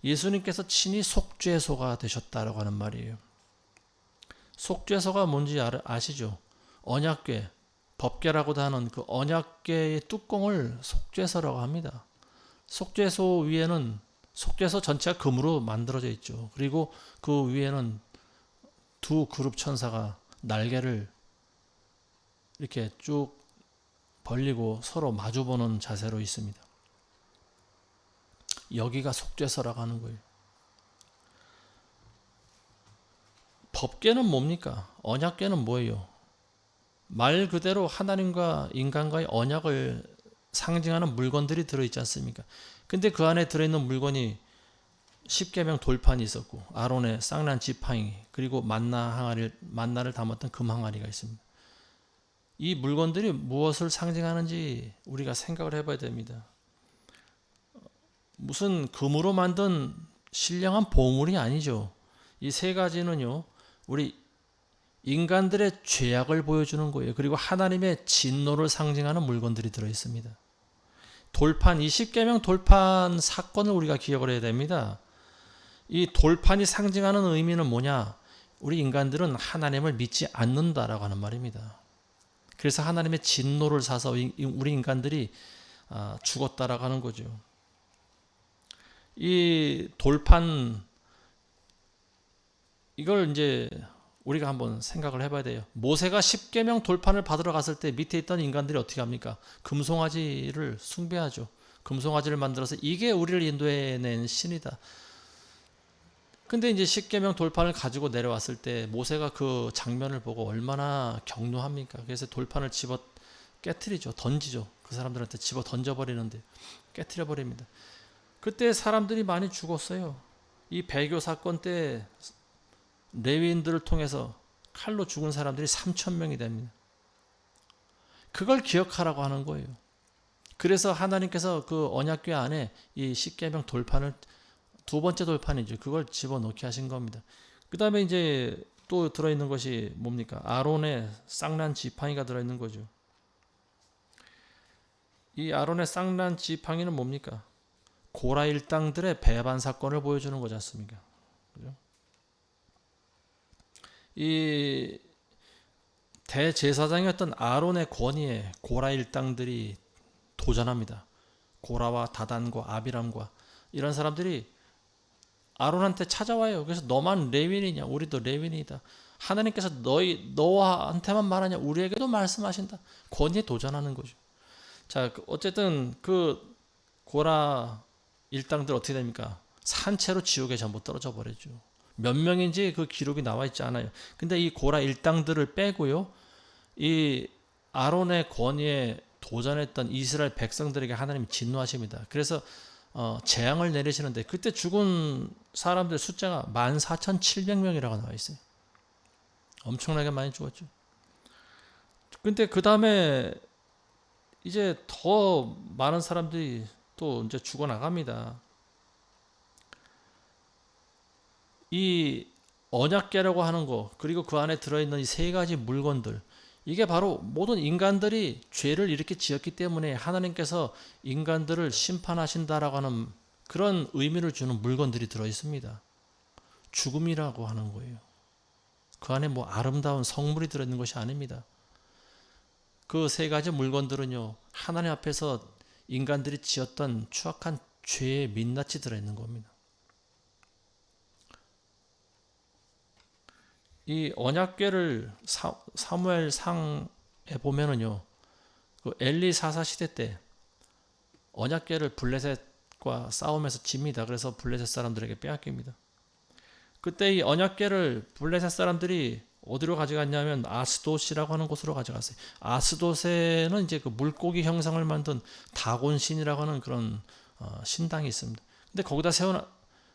예수님께서 친히 속죄소가 되셨다라고 하는 말이에요. 속죄소가 뭔지 아시죠? 언약궤, 법궤라고도 하는 그 언약궤의 뚜껑을 속죄소라고 합니다. 속죄소 위에는, 속죄소 전체가 금으로 만들어져 있죠. 그리고 그 위에는 두 그룹 천사가 날개를 이렇게 쭉 벌리고 서로 마주보는 자세로 있습니다. 여기가 속죄소라고 하는 거예요. 법궤는 뭡니까? 언약궤는 뭐예요? 말 그대로 하나님과 인간과의 언약을 상징하는 물건들이 들어있지 않습니까? 근데 그 안에 들어있는 물건이 십계명 돌판이 있었고 아론의 쌍난 지팡이 그리고 만나를 담았던 금 항아리가 있습니다. 이 물건들이 무엇을 상징하는지 우리가 생각을 해봐야 됩니다. 무슨 금으로 만든 신령한 보물이 아니죠. 이 세 가지는요, 우리 인간들의 죄악을 보여주는 거예요. 그리고 하나님의 진노를 상징하는 물건들이 들어있습니다. 돌판, 이 십계명 돌판 사건을 우리가 기억을 해야 됩니다. 이 돌판이 상징하는 의미는 뭐냐? 우리 인간들은 하나님을 믿지 않는다라고 하는 말입니다. 그래서 하나님의 진노를 사서 우리 인간들이 죽었다라고 하는 거죠. 이 돌판, 이걸 이제 우리가 한번 생각을 해봐야 돼요. 모세가 십계명 돌판을 받으러 갔을 때 밑에 있던 인간들이 어떻게 합니까? 금송아지를 숭배하죠. 금송아지를 만들어서 이게 우리를 인도해낸 신이다. 근데 이제 십계명 돌판을 가지고 내려왔을 때 모세가 그 장면을 보고 얼마나 격노합니까? 그래서 돌판을 집어 깨트리죠. 던지죠. 그 사람들한테 집어 던져버리는데 깨트려 버립니다. 그때 사람들이 많이 죽었어요. 이 배교 사건 때 레위인들을 통해서 칼로 죽은 사람들이 3,000명이 됩니다. 그걸 기억하라고 하는 거예요. 그래서 하나님께서 그 언약궤 안에 이 십계명 돌판을 두 번째 돌판이죠. 그걸 집어넣게 하신 겁니다. 그 다음에 이제 또 들어있는 것이 뭡니까? 아론의 쌍난 지팡이가 들어있는 거죠. 이 아론의 쌍난 지팡이는 뭡니까? 고라 일당들의 배반 사건을 보여주는 거지 않습니까? 그죠? 이 대제사장이었던 아론의 권위에 고라 일당들이 도전합니다. 고라와 다단과 아비람과 이런 사람들이 아론한테 찾아와요. 그래서 너만 레위인이냐? 우리도 레위인이다. 하나님께서 너한테만 말하냐? 우리에게도 말씀하신다. 권위에 도전하는 거죠. 자, 어쨌든 그 고라 일당들 어떻게 됩니까? 산채로 지옥에 전부 떨어져 버렸죠. 몇 명인지 그 기록이 나와 있지 않아요. 근데 이 고라 일당들을 빼고요, 이 아론의 권위에 도전했던 이스라엘 백성들에게 하나님이 진노하십니다. 그래서 재앙을 내리시는데 그때 죽은 사람들 숫자가 14,700명이라고 나와 있어요. 엄청나게 많이 죽었죠. 근데 그 다음에 이제 더 많은 사람들이 또 이제 죽어나갑니다. 이 언약궤라고 하는 거, 그리고 그 안에 들어있는 이 세 가지 물건들, 이게 바로 모든 인간들이 죄를 이렇게 지었기 때문에 하나님께서 인간들을 심판하신다라고 하는 그런 의미를 주는 물건들이 들어있습니다. 죽음이라고 하는 거예요. 그 안에 뭐 아름다운 성물이 들어있는 것이 아닙니다. 그 세 가지 물건들은요, 하나님 앞에서 인간들이 지었던 추악한 죄의 민낯이 들어있는 겁니다. 이 언약궤를 사무엘상에 보면은요, 그 엘리 사사 시대 때 언약궤를 블레셋과 싸움에서 집니다. 그래서 블레셋 사람들에게 빼앗깁니다. 그때 이 언약궤를 블레셋 사람들이 어디로 가져갔냐면 아스돗이라고 하는 곳으로 가져갔어요. 아스돗에는 이제 그 물고기 형상을 만든 다곤 신이라고 하는 그런 신당이 있습니다. 근데 거기다 세운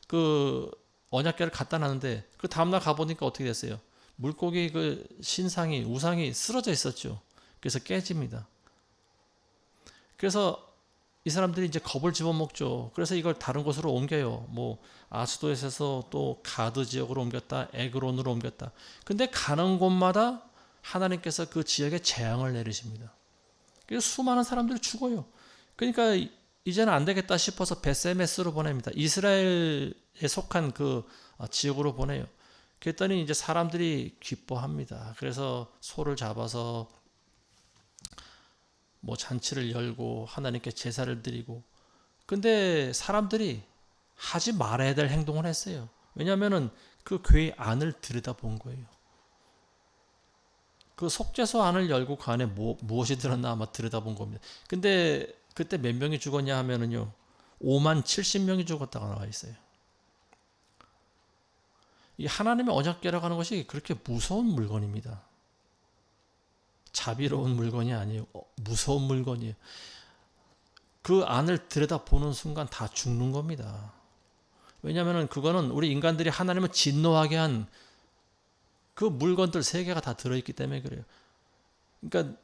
그 언약궤를 갖다 놨는데 그 다음날 가보니까 어떻게 됐어요? 물고기 그 신상이 우상이 쓰러져 있었죠. 그래서 깨집니다. 그래서 이 사람들이 이제 겁을 집어먹죠. 그래서 이걸 다른 곳으로 옮겨요. 뭐 아스도에서 또 가드 지역으로 옮겼다, 에그론으로 옮겼다. 근데 가는 곳마다 하나님께서 그 지역에 재앙을 내리십니다. 그래서 수많은 사람들이 죽어요. 그러니까 이제는 안 되겠다 싶어서 베세메스로 보냅니다. 이스라엘에 속한 그 지역으로 보내요. 그랬더니 이제 사람들이 기뻐합니다. 그래서 소를 잡아서 뭐 잔치를 열고 하나님께 제사를 드리고, 근데 사람들이 하지 말아야 될 행동을 했어요. 왜냐하면은 그 궤 안을 들여다본 거예요. 그 속죄소 안을 열고 그 안에 무엇이 들었나 아마 들여다본 겁니다. 근데 그때 몇 명이 죽었냐 하면은요, 5만 70명이 죽었다고 나와 있어요. 이 하나님의 언약궤라고 하는 것이 그렇게 무서운 물건입니다. 자비로운 물건이 아니에요. 무서운 물건이에요. 그 안을 들여다보는 순간 다 죽는 겁니다. 왜냐하면 그거는 우리 인간들이 하나님을 진노하게 한 그 물건들 세 개가 다 들어있기 때문에 그래요. 그러니까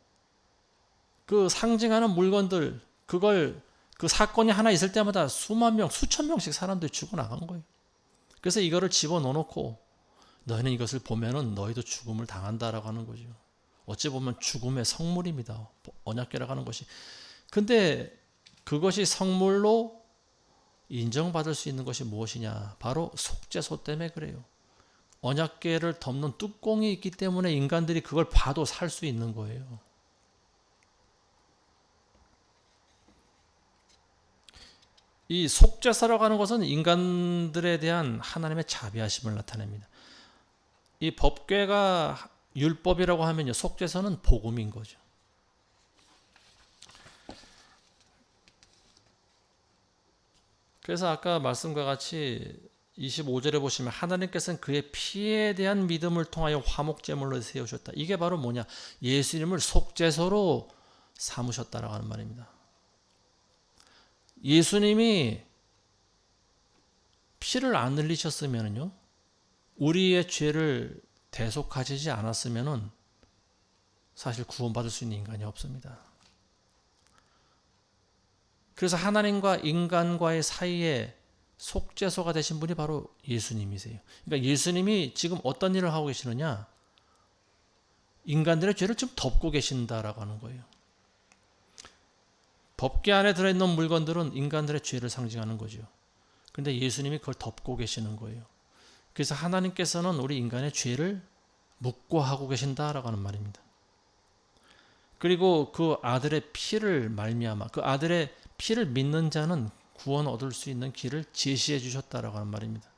그 상징하는 물건들, 그걸 그 사건이 하나 있을 때마다 수만 명, 수천 명씩 사람들이 죽어나간 거예요. 그래서 이거를 집어넣어놓고 너희는 이것을 보면은 너희도 죽음을 당한다라고 하는 거죠. 어찌 보면 죽음의 성물입니다. 언약궤라고 하는 것이. 근데 그것이 성물로 인정받을 수 있는 것이 무엇이냐? 바로 속죄소 때문에 그래요. 언약궤를 덮는 뚜껑이 있기 때문에 인간들이 그걸 봐도 살 수 있는 거예요. 이 속죄사라고 하는 것은 인간들에 대한 하나님의 자비하심을 나타냅니다. 이 법궤가 율법이라고 하면요, 속죄서는 복음인 거죠. 그래서 아까 말씀과 같이 25절에 보시면 하나님께서는 그의 피에 대한 믿음을 통하여 화목제물로 세우셨다. 이게 바로 뭐냐? 예수님을 속죄소로 삼으셨다라고 하는 말입니다. 예수님이 피를 안 흘리셨으면요, 우리의 죄를 대속하시지 않았으면은 사실 구원받을 수 있는 인간이 없습니다. 그래서 하나님과 인간과의 사이에 속죄소가 되신 분이 바로 예수님이세요. 그러니까 예수님이 지금 어떤 일을 하고 계시느냐? 인간들의 죄를 좀 덮고 계신다라고 하는 거예요. 법궤 안에 들어있는 물건들은 인간들의 죄를 상징하는 거죠. 그런데 예수님이 그걸 덮고 계시는 거예요. 그래서 하나님께서는 우리 인간의 죄를 묵고하고 계신다라고 하는 말입니다. 그리고 그 아들의 피를 말미암아 그 아들의 피를 믿는 자는 구원 얻을 수 있는 길을 제시해 주셨다라고 하는 말입니다.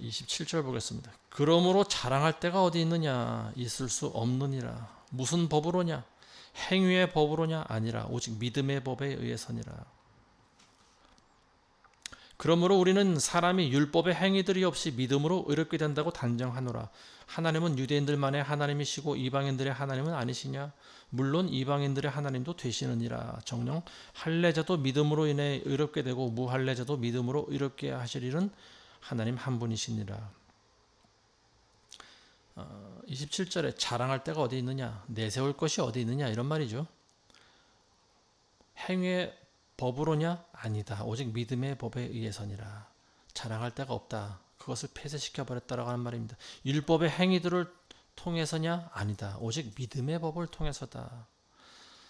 27절 보겠습니다. 그러므로 자랑할 데가 어디 있느냐? 있을 수 없느니라. 무슨 법으로냐? 행위의 법으로냐? 아니라 오직 믿음의 법에 의해서니라. 그러므로 우리는 사람이 율법의 행위들이 없이 믿음으로 의롭게 된다고 단정하노라. 하나님은 유대인들만의 하나님이시고 이방인들의 하나님은 아니시냐? 물론 이방인들의 하나님도 되시느니라. 정녕 할례자도 믿음으로 인해 의롭게 되고 무할례자도 믿음으로 의롭게 하실 일은 하나님 한 분이시니라. 27절에 자랑할 데가 어디 있느냐? 내세울 것이 어디 있느냐? 이런 말이죠. 행위의 법으로냐? 아니다. 오직 믿음의 법에 의해서니라. 자랑할 데가 없다. 그것을 폐쇄시켜 버렸다라고 하는 말입니다. 율법의 행위들을 통해서냐? 아니다. 오직 믿음의 법을 통해서다.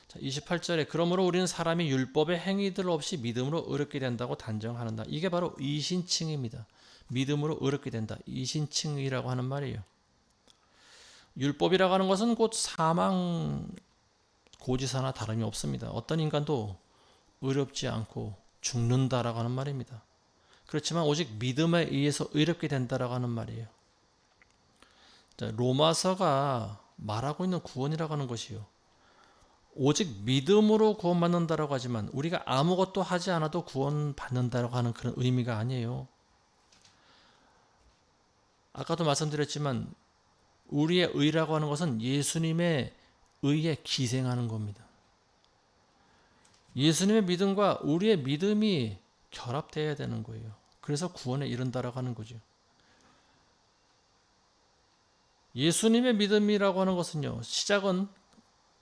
자, 28절에 그러므로 우리는 사람이 율법의 행위들 없이 믿음으로 의롭게 된다고 단정하는다. 이게 바로 이신칭입니다. 믿음으로 의롭게 된다. 이신칭이라고 하는 말이에요. 율법이라고 하는 것은 곧 사망 고지사나 다름이 없습니다. 어떤 인간도 의롭지 않고 죽는다라고 하는 말입니다. 그렇지만 오직 믿음에 의해서 의롭게 된다라고 하는 말이에요. 자, 로마서가 말하고 있는 구원이라고 하는 것이요, 오직 믿음으로 구원받는다라고 하지만 우리가 아무것도 하지 않아도 구원받는다라고 하는 그런 의미가 아니에요. 아까도 말씀드렸지만 우리의 의라고 하는 것은 예수님의 의에 기생하는 겁니다. 예수님의 믿음과 우리의 믿음이 결합되어야 되는 거예요. 그래서 구원에 이른다라고 하는 거죠. 예수님의 믿음이라고 하는 것은요, 시작은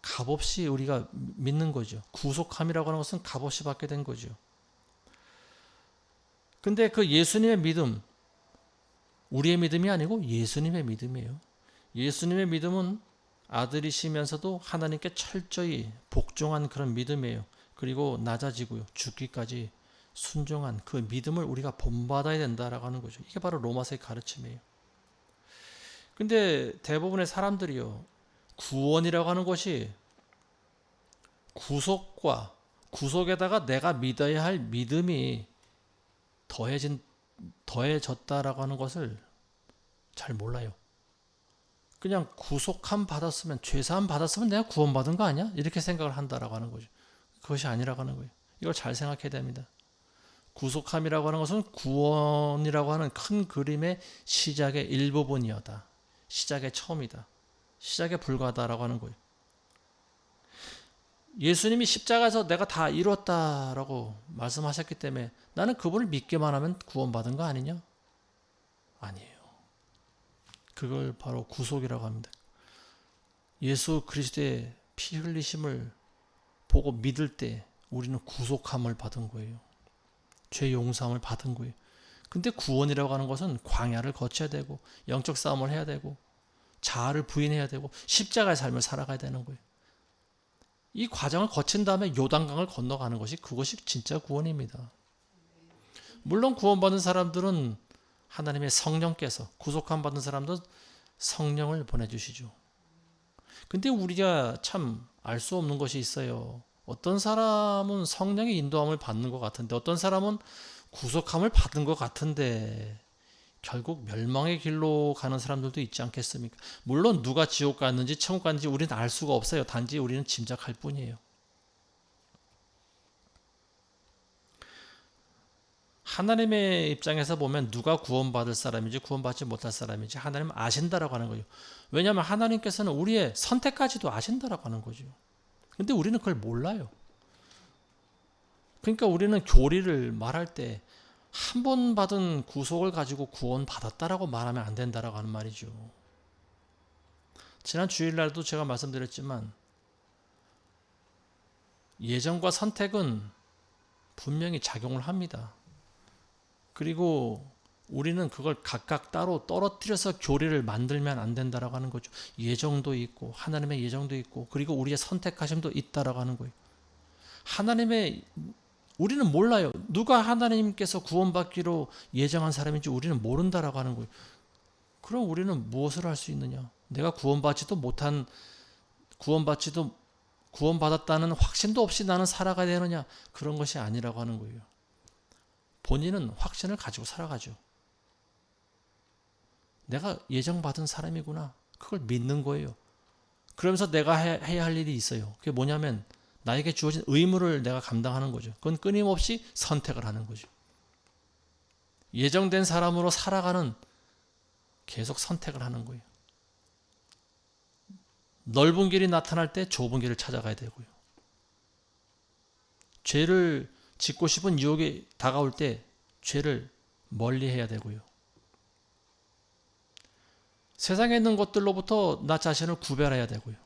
값없이 우리가 믿는 거죠. 구속함이라고 하는 것은 값없이 받게 된 거죠. 근데 그 예수님의 믿음, 우리의 믿음이 아니고 예수님의 믿음이에요. 예수님의 믿음은 아들이시면서도 하나님께 철저히 복종한 그런 믿음이에요. 그리고 낮아지고요, 죽기까지 순종한 그 믿음을 우리가 본받아야 된다라고 하는 거죠. 이게 바로 로마서의 가르침이에요. 근데 대부분의 사람들이요, 구원이라고 하는 것이 구속에다가 내가 믿어야 할 믿음이 더해졌다라고 하는 것을 잘 몰라요. 그냥 구속함 받았으면, 죄사함 받았으면 내가 구원받은 거 아니야? 이렇게 생각을 한다라고 하는 거죠. 그것이 아니라고 하는 거예요. 이걸 잘 생각해야 됩니다. 구속함이라고 하는 것은 구원이라고 하는 큰 그림의 시작의 일부분이었다. 시작의 처음이다. 시작에 불과하다라고 하는 거예요. 예수님이 십자가에서 내가 다 이뤘다라고 말씀하셨기 때문에 나는 그분을 믿기만 하면 구원받은 거 아니냐? 아니에요. 그걸 바로 구속이라고 합니다. 예수 그리스도의 피 흘리심을 보고 믿을 때 우리는 구속함을 받은 거예요. 죄 용서함을 받은 거예요. 근데 구원이라고 하는 것은 광야를 거쳐야 되고 영적 싸움을 해야 되고 자아를 부인해야 되고 십자가의 삶을 살아가야 되는 거예요. 이 과정을 거친 다음에 요단강을 건너가는 것이 그것이 진짜 구원입니다. 물론 구원받은 사람들은 하나님의 성령께서 구속함 받은 사람도 성령을 보내주시죠. 근데 우리가 참 알 수 없는 것이 있어요. 어떤 사람은 성령의 인도함을 받는 것 같은데 어떤 사람은 구속함을 받은 것 같은데 결국 멸망의 길로 가는 사람들도 있지 않겠습니까? 물론 누가 지옥 갔는지 천국 갔는지 우리는 알 수가 없어요. 단지 우리는 짐작할 뿐이에요. 하나님의 입장에서 보면 누가 구원받을 사람인지 구원받지 못할 사람인지 하나님은 아신다라고 하는 거예요. 왜냐하면 하나님께서는 우리의 선택까지도 아신다라고 하는 거죠. 근데 우리는 그걸 몰라요. 그러니까 우리는 교리를 말할 때 한 번 받은 구속을 가지고 구원받았다라고 말하면 안 된다라고 하는 말이죠. 지난 주일날도 제가 말씀드렸지만 예정과 선택은 분명히 작용을 합니다. 그리고 우리는 그걸 각각 따로 떨어뜨려서 교리를 만들면 안 된다라고 하는 거죠. 예정도 있고 하나님의 예정도 있고 그리고 우리의 선택하심도 있다라고 하는 거예요. 우리는 몰라요. 누가 하나님께서 구원받기로 예정한 사람인지 우리는 모른다라고 하는 거예요. 그럼 우리는 무엇을 할 수 있느냐? 내가 구원받았다는 확신도 없이 나는 살아가야 되느냐? 그런 것이 아니라고 하는 거예요. 본인은 확신을 가지고 살아가죠. 내가 예정받은 사람이구나. 그걸 믿는 거예요. 그러면서 내가 해야 할 일이 있어요. 그게 뭐냐면 나에게 주어진 의무를 내가 감당하는 거죠. 그건 끊임없이 선택을 하는 거죠. 예정된 사람으로 살아가는 계속 선택을 하는 거예요. 넓은 길이 나타날 때 좁은 길을 찾아가야 되고요. 죄를 짓고 싶은 유혹이 다가올 때 죄를 멀리 해야 되고요. 세상에 있는 것들로부터 나 자신을 구별해야 되고요.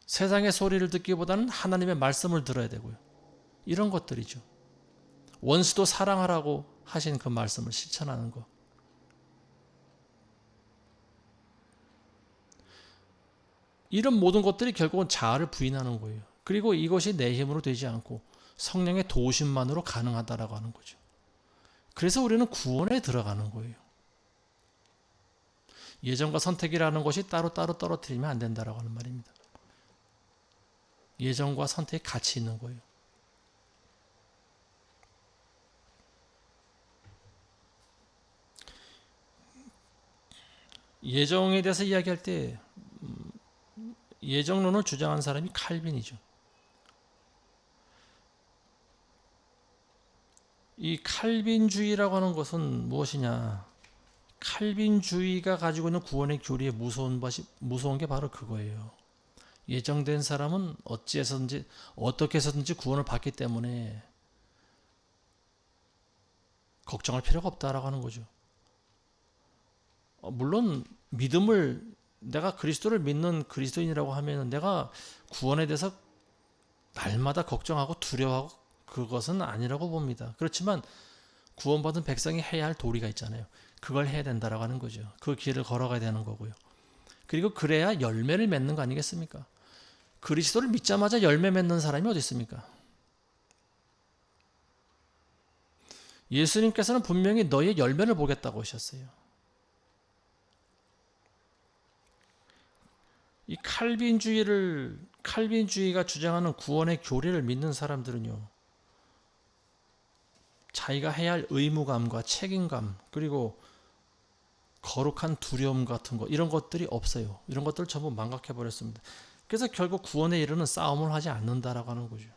세상의 소리를 듣기보다는 하나님의 말씀을 들어야 되고요. 이런 것들이죠. 원수도 사랑하라고 하신 그 말씀을 실천하는 것. 이런 모든 것들이 결국은 자아를 부인하는 거예요. 그리고 이것이 내 힘으로 되지 않고 성령의 도우심만으로 가능하다라고 하는 거죠. 그래서 우리는 구원에 들어가는 거예요. 예정과 선택이라는 것이 따로따로 떨어뜨리면 안 된다라고 하는 말입니다. 예정과 선택이 같이 있는 거예요. 예정에 대해서 이야기할 때 예정론을 주장한 사람이 칼빈이죠. 이 칼빈주의라고 하는 것은 무엇이냐? 칼빈주의가 가지고 있는 구원의 교리의 무서운 게 바로 그거예요. 예정된 사람은 어떻게 해서든지 구원을 받기 때문에 걱정할 필요가 없다라고 하는 거죠. 물론 내가 그리스도를 믿는 그리스도인이라고 하면 내가 구원에 대해서 날마다 걱정하고 두려워하고 그것은 아니라고 봅니다. 그렇지만 구원받은 백성이 해야 할 도리가 있잖아요. 그걸 해야 된다라고 하는 거죠. 그 길을 걸어가야 되는 거고요. 그리고 그래야 열매를 맺는 거 아니겠습니까? 그리스도를 믿자마자 열매 맺는 사람이 어디 있습니까? 예수님께서는 분명히 너의 열매를 보겠다고 하셨어요. 이 칼빈주의가 주장하는 구원의 교리를 믿는 사람들은요, 자기가 해야 할 의무감과 책임감, 그리고 거룩한 두려움 같은 거, 이런 것들이 없어요. 이런 것들을 전부 망각해 버렸습니다. 그래서 결국 구원에 이르는 싸움을 하지 않는다라고 하는 거죠.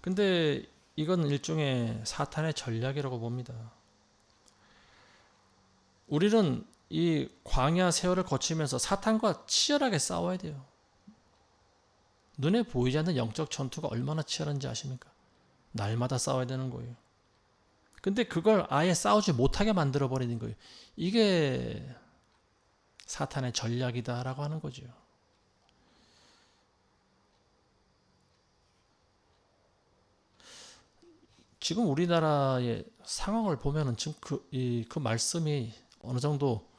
근데 이건 일종의 사탄의 전략이라고 봅니다. 우리는 이 광야 세월을 거치면서 사탄과 치열하게 싸워야 돼요. 눈에 보이지 않는 영적 전투가 얼마나 치열한지 아십니까? 날마다 싸워야 되는 거예요. 근데 그걸 아예 싸우지 못하게 만들어 버리는 거예요. 이게 사탄의 전략이다라고 하는 거죠. 지금 우리나라의 상황을 보면은 지금 그 말씀이 어느 정도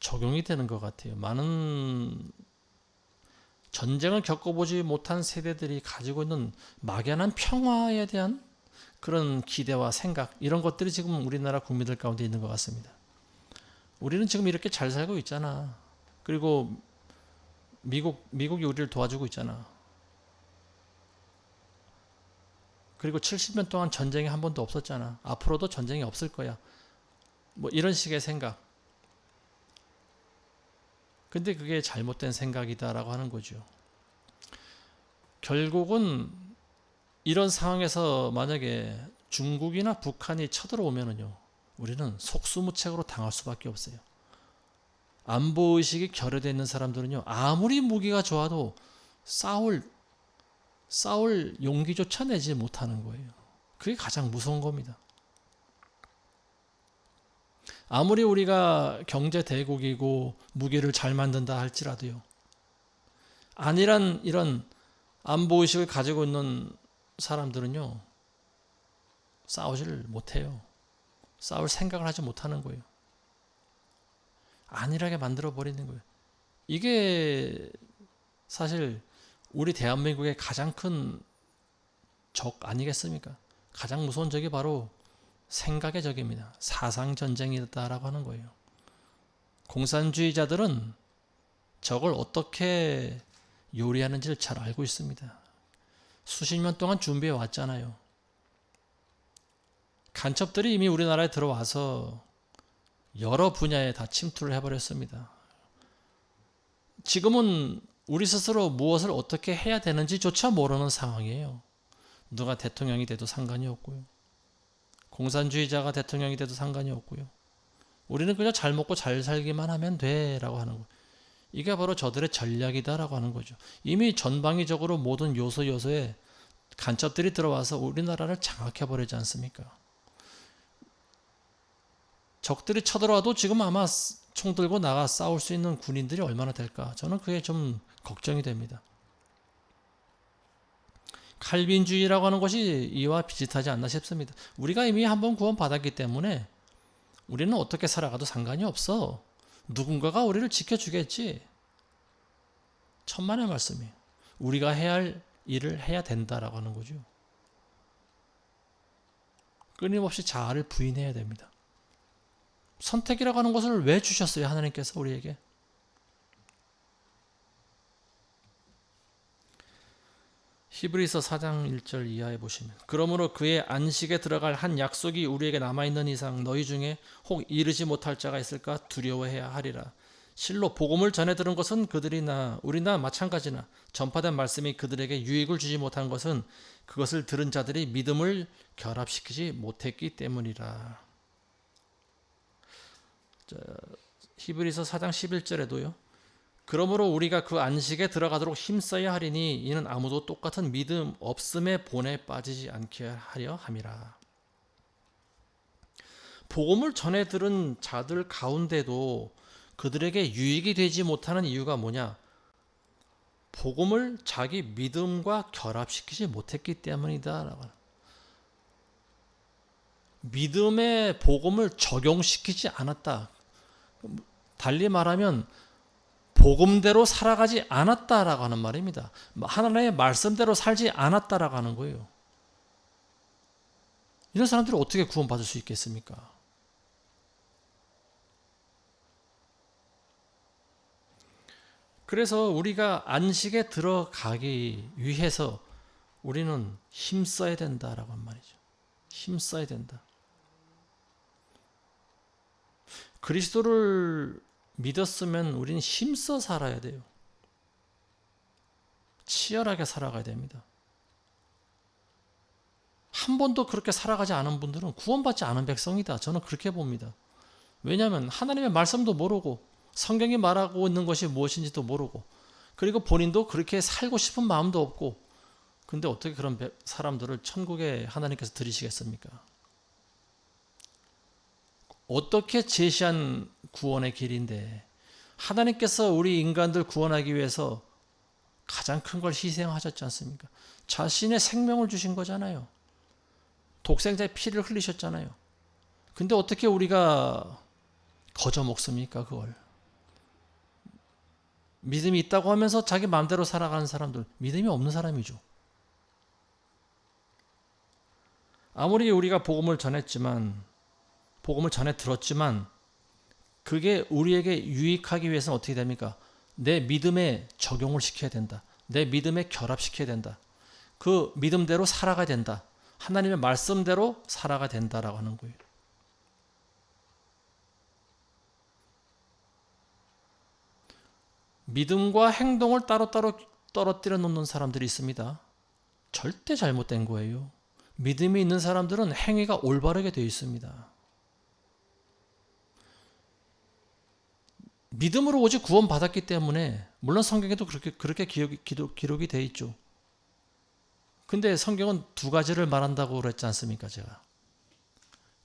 적용이 되는 것 같아요. 많은 전쟁을 겪어보지 못한 세대들이 가지고 있는 막연한 평화에 대한 그런 기대와 생각, 이런 것들이 지금 우리나라 국민들 가운데 있는 것 같습니다. 우리는 지금 이렇게 잘 살고 있잖아. 그리고 미국이 우리를 도와주고 있잖아. 그리고 70년 동안 전쟁이 한 번도 없었잖아. 앞으로도 전쟁이 없을 거야. 뭐 이런 식의 생각. 근데 그게 잘못된 생각이다라고 하는 거죠. 결국은 이런 상황에서 만약에 중국이나 북한이 쳐들어오면은요, 우리는 속수무책으로 당할 수밖에 없어요. 안보의식이 결여되어 있는 사람들은요, 아무리 무기가 좋아도 싸울 용기조차 내지 못하는 거예요. 그게 가장 무서운 겁니다. 아무리 우리가 경제 대국이고 무기를 잘 만든다 할지라도요, 안일한 이런 안보의식을 가지고 있는 사람들은요, 싸우지를 못해요. 싸울 생각을 하지 못하는 거예요. 안일하게 만들어 버리는 거예요. 이게 사실 우리 대한민국의 가장 큰 적 아니겠습니까? 가장 무서운 적이 바로 생각의 적입니다. 사상 전쟁이다라고 하는 거예요. 공산주의자들은 적을 어떻게 요리하는지를 잘 알고 있습니다. 수십 년 동안 준비해 왔잖아요. 간첩들이 이미 우리나라에 들어와서 여러 분야에 다 침투를 해버렸습니다. 지금은 우리 스스로 무엇을 어떻게 해야 되는지조차 모르는 상황이에요. 누가 대통령이 돼도 상관이 없고요. 공산주의자가 대통령이 돼도 상관이 없고요. 우리는 그냥 잘 먹고 잘 살기만 하면 돼라고 하는 거예요. 이게 바로 저들의 전략이다라고 하는 거죠. 이미 전방위적으로 모든 요소에 간첩들이 들어와서 우리나라를 장악해버리지 않습니까? 적들이 쳐들어와도 지금 아마 총 들고 나가 싸울 수 있는 군인들이 얼마나 될까? 저는 그게 좀 걱정이 됩니다. 칼빈주의라고 하는 것이 이와 비슷하지 않나 싶습니다. 우리가 이미 한번 구원받았기 때문에 우리는 어떻게 살아가도 상관이 없어. 누군가가 우리를 지켜주겠지. 천만의 말씀이에요. 우리가 해야 할 일을 해야 된다라고 하는 거죠. 끊임없이 자아를 부인해야 됩니다. 선택이라고 하는 것을 왜 주셨어요? 하나님께서 우리에게. 히브리서 4장 1절 이하에 보시면, 그러므로 그의 안식에 들어갈 한 약속이 우리에게 남아있는 이상 너희 중에 혹 이르지 못할 자가 있을까 두려워해야 하리라. 실로 복음을 전해 들은 것은 그들이나 우리나 마찬가지나 전파된 말씀이 그들에게 유익을 주지 못한 것은 그것을 들은 자들이 믿음을 결합시키지 못했기 때문이라. 히브리서 4장 11절에도요. 그러므로 우리가 그 안식에 들어가도록 힘써야 하리니 이는 아무도 똑같은 믿음 없음의 본에 빠지지 않게 하려 함이라. 복음을 전해 들은 자들 가운데도 그들에게 유익이 되지 못하는 이유가 뭐냐? 복음을 자기 믿음과 결합시키지 못했기 때문이다. 믿음의 복음을 적용시키지 않았다. 달리 말하면 복음대로 살아가지 않았다라고 하는 말입니다. 하나님의 말씀대로 살지 않았다라고 하는 거예요. 이런 사람들이 어떻게 구원받을 수 있겠습니까? 그래서 우리가 안식에 들어가기 위해서 우리는 힘써야 된다라고 한 말이죠. 힘써야 된다. 그리스도를 믿었으면 우리는 힘써 살아야 돼요. 치열하게 살아가야 됩니다. 한 번도 그렇게 살아가지 않은 분들은 구원받지 않은 백성이다. 저는 그렇게 봅니다. 왜냐하면 하나님의 말씀도 모르고 성경이 말하고 있는 것이 무엇인지도 모르고 그리고 본인도 그렇게 살고 싶은 마음도 없고 근데 어떻게 그런 사람들을 천국에 하나님께서 들이시겠습니까? 어떻게 제시한 구원의 길인데 하나님께서 우리 인간들 구원하기 위해서 가장 큰 걸 희생하셨지 않습니까? 자신의 생명을 주신 거잖아요. 독생자의 피를 흘리셨잖아요. 근데 어떻게 우리가 거저 먹습니까? 그걸. 믿음이 있다고 하면서 자기 마음대로 살아가는 사람들, 믿음이 없는 사람이죠. 아무리 우리가 복음을 전해 들었지만 그게 우리에게 유익하기 위해서는 어떻게 됩니까? 내 믿음에 적용을 시켜야 된다. 내 믿음에 결합시켜야 된다. 그 믿음대로 살아가야 된다. 하나님의 말씀대로 살아가야 된다라고 하는 거예요. 믿음과 행동을 따로따로 떨어뜨려 놓는 사람들이 있습니다. 절대 잘못된 거예요. 믿음이 있는 사람들은 행위가 올바르게 되어 있습니다. 믿음으로 오직 구원받았기 때문에 물론 성경에도 그렇게 기록이 되어 있죠. 근데 성경은 두 가지를 말한다고 그랬지 않습니까? 제가.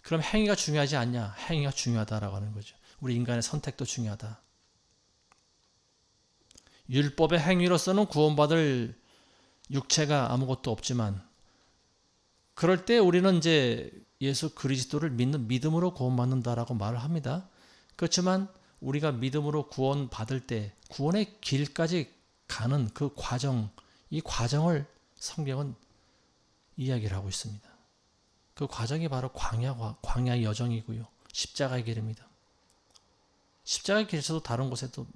그럼 행위가 중요하지 않냐? 행위가 중요하다라고 하는 거죠. 우리 인간의 선택도 중요하다. 율법의 행위로서는 구원받을 육체가 아무것도 없지만 그럴 때 우리는 이제 예수 그리스도를 믿는 믿음으로 구원받는다라고 말을 합니다. 그렇지만 우리가 믿음으로 구원받을 때 구원의 길까지 가는 그 과정, 이 과정을 성경은 이야기를 하고 있습니다. 그 과정이 바로 광야의 여정이고요. 십자가의 길입니다. 십자가의 길에서도 다른 곳에도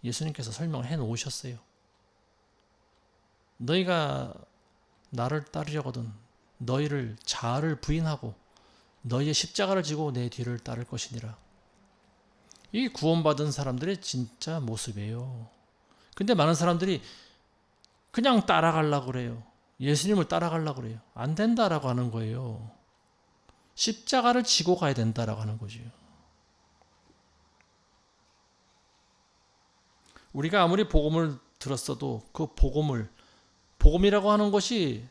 예수님께서 설명을 해 놓으셨어요. 너희가 나를 따르려거든 너희를 자아를 부인하고 너희의 십자가를 지고 내 뒤를 따를 것이니라. 이 구원받은 사람들의 진짜 모습이에요. 근데 많은 사람들이 그냥 따라가려고 그래요. 예수님을 따라가려고 그래요. 안 된다라고 하는 거예요. 십자가를 지고 가야 된다라고 하는 거죠. 우리가 아무리 복음을 들었어도 그 복음이라고 하는 것이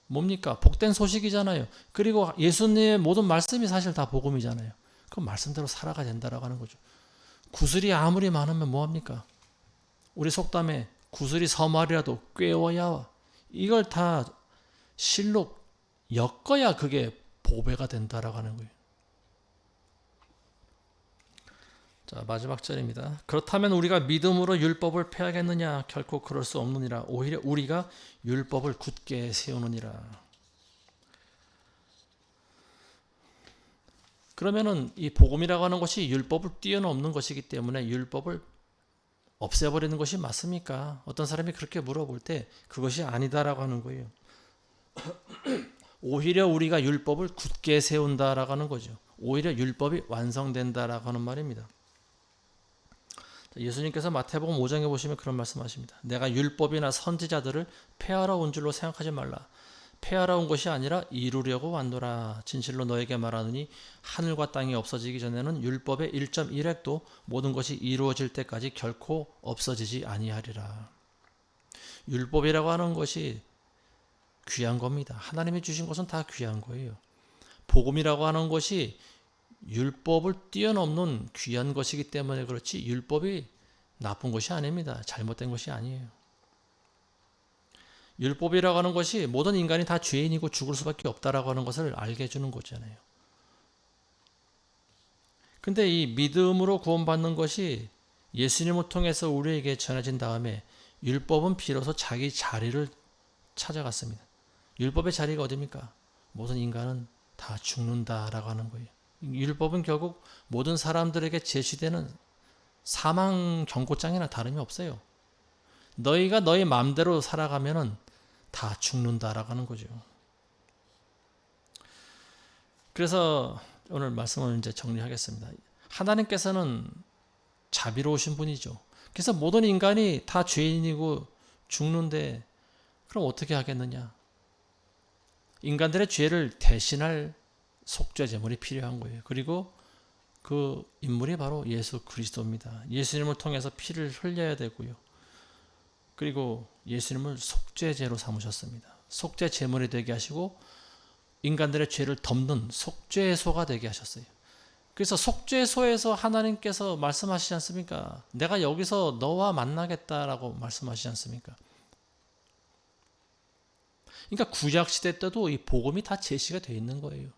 뭡니까? 복된 소식이잖아요. 그리고 예수님의 모든 말씀이 사실 다 복음이잖아요. 그 말씀대로 살아가야 된다라고 하는 거죠. 구슬이 아무리 많으면 뭐합니까? 우리 속담에 구슬이 서말이라도 꿰어야 이걸 다 실로 엮어야 그게 보배가 된다라고 하는 거예요. 자, 마지막 절입니다. 그렇다면 우리가 믿음으로 율법을 폐하겠느냐? 결코 그럴 수 없느니라. 오히려 우리가 율법을 굳게 세우느니라. 그러면은 이 복음이라고 하는 것이 율법을 뛰어넘는 것이기 때문에 율법을 없애버리는 것이 맞습니까? 어떤 사람이 그렇게 물어볼 때 그것이 아니다라고 하는 거예요. 오히려 우리가 율법을 굳게 세운다라고 하는 거죠. 오히려 율법이 완성된다라고 하는 말입니다. 예수님께서 마태복음 5장에 보시면 그런 말씀하십니다. 내가 율법이나 선지자들을 폐하러 온 줄로 생각하지 말라. 폐하러 온 것이 아니라 이루려고 왔노라. 진실로 너에게 말하느니 하늘과 땅이 없어지기 전에는 율법의 1.1획도 모든 것이 이루어질 때까지 결코 없어지지 아니하리라. 율법이라고 하는 것이 귀한 겁니다. 하나님이 주신 것은 다 귀한 거예요. 복음이라고 하는 것이 율법을 뛰어넘는 귀한 것이기 때문에 그렇지 율법이 나쁜 것이 아닙니다. 잘못된 것이 아니에요. 율법이라고 하는 것이 모든 인간이 다 죄인이고 죽을 수밖에 없다라고 하는 것을 알게 해주는 거잖아요. 근데 이 믿음으로 구원받는 것이 예수님을 통해서 우리에게 전해진 다음에 율법은 비로소 자기 자리를 찾아갔습니다. 율법의 자리가 어디입니까? 모든 인간은 다 죽는다라고 하는 거예요. 율법은 결국 모든 사람들에게 제시되는 사망 경고장이나 다름이 없어요. 너희가 너희 마음대로 살아가면은 다 죽는다라고 하는 거죠. 그래서 오늘 말씀을 이제 정리하겠습니다. 하나님께서는 자비로우신 분이죠. 그래서 모든 인간이 다 죄인이고 죽는데 그럼 어떻게 하겠느냐? 인간들의 죄를 대신할 속죄 제물이 필요한 거예요. 그리고 그 인물이 바로 예수 그리스도입니다. 예수님을 통해서 피를 흘려야 되고요. 그리고 예수님을 속죄제로 삼으셨습니다. 속죄 제물이 되게 하시고 인간들의 죄를 덮는 속죄소가 되게 하셨어요. 그래서 속죄소에서 하나님께서 말씀하시지 않습니까? 내가 여기서 너와 만나겠다라고 말씀하시지 않습니까? 그러니까 구약 시대 때도 이 복음이 다 제시가 되어 있는 거예요.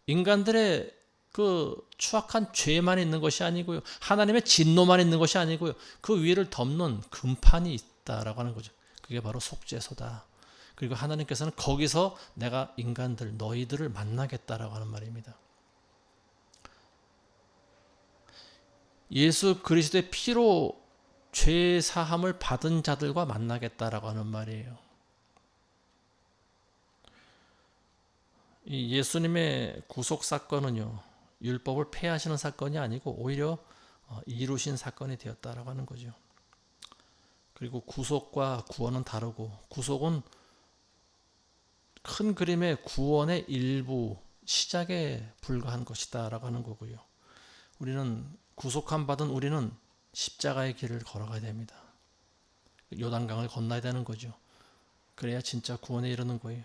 인간들의 그 추악한 죄만 있는 것이 아니고요. 하나님의 진노만 있는 것이 아니고요. 그 위를 덮는 금판이 있다라고 하는 거죠. 그게 바로 속죄소다. 그리고 하나님께서는 거기서 내가 인간들, 너희들을 만나겠다라고 하는 말입니다. 예수 그리스도의 피로 죄 사함을 받은 자들과 만나겠다라고 하는 말이에요. 이 예수님의 구속 사건은요, 율법을 폐하시는 사건이 아니고 오히려 이루신 사건이 되었다라고 하는 거죠. 그리고 구속과 구원은 다르고, 구속은 큰 그림의 구원의 일부 시작에 불과한 것이다라고 하는 거고요. 우리는 구속함 받은 우리는 십자가의 길을 걸어가야 됩니다. 요단강을 건너야 되는 거죠. 그래야 진짜 구원에 이르는 거예요.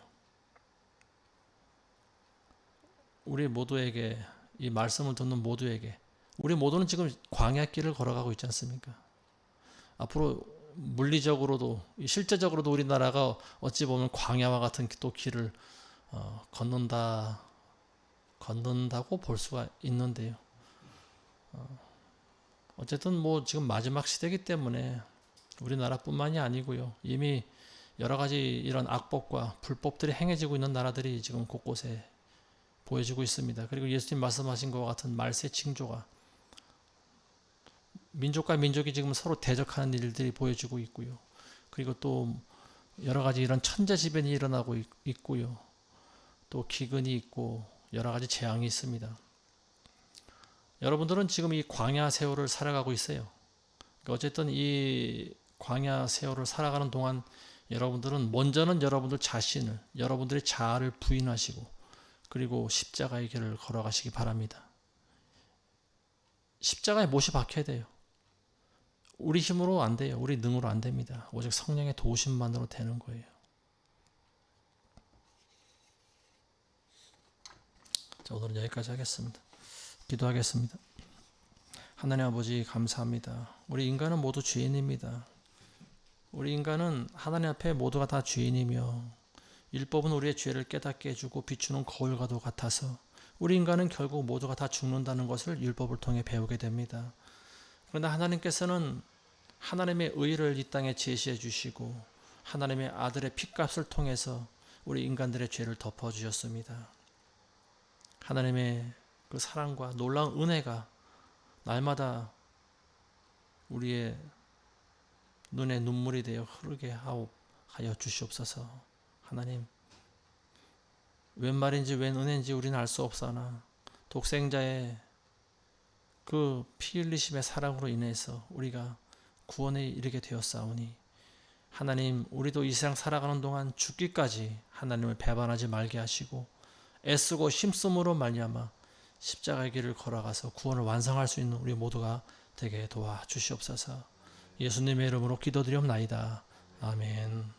우리 모두에게, 이 말씀을 듣는 모두에게, 우리 모두는 지금 광야길을 걸어가고 있지 않습니까? 앞으로 물리적으로도 실제적으로도 우리나라가 어찌 보면 광야와 같은 또 길을 걷는다고 볼 수가 있는데요. 어쨌든 뭐 지금 마지막 시대이기 때문에 우리나라뿐만이 아니고요. 이미 여러 가지 이런 악법과 불법들이 행해지고 있는 나라들이 지금 곳곳에 보여지고 있습니다. 그리고 예수님 말씀하신 것과 같은 말세 징조가 민족과 민족이 지금 서로 대적하는 일들이 보여지고 있고요. 그리고 또 여러 가지 이런 천재지변이 일어나고 있고요. 또 기근이 있고 여러 가지 재앙이 있습니다. 여러분들은 지금 이 광야 세월을 살아가고 있어요. 어쨌든 이 광야 세월을 살아가는 동안 여러분들은 먼저는 여러분들 자신을, 여러분들의 자아를 부인하시고 그리고 십자가의 길을 걸어가시기 바랍니다. 십자가에 못이 박혀야 돼요. 우리 힘으로 안 돼요. 우리 능으로 안 됩니다. 오직 성령의 도우심만으로 되는 거예요. 자, 오늘은 여기까지 하겠습니다. 기도하겠습니다. 하나님 아버지 감사합니다. 우리 인간은 모두 죄인입니다. 우리 인간은 하나님 앞에 모두가 다 죄인이며 율법은 우리의 죄를 깨닫게 해주고 비추는 거울과도 같아서 우리 인간은 결국 모두가 다 죽는다는 것을 율법을 통해 배우게 됩니다. 그러나 하나님께서는 하나님의 의를 이 땅에 제시해 주시고 하나님의 아들의 핏값을 통해서 우리 인간들의 죄를 덮어주셨습니다. 하나님의 그 사랑과 놀라운 은혜가 날마다 우리의 눈에 눈물이 되어 흐르게 하여 주시옵소서. 하나님, 웬 말인지 웬 은혜인지 우리는 알 수 없사나 독생자의 그 피 흘리심의 사랑으로 인해서 우리가 구원에 이르게 되었사오니 하나님, 우리도 이 세상 살아가는 동안 죽기까지 하나님을 배반하지 말게 하시고 애쓰고 힘쓰므로 말미암아 십자가의 길을 걸어가서 구원을 완성할 수 있는 우리 모두가 되게 도와주시옵소서. 예수님의 이름으로 기도드리옵나이다. 아멘.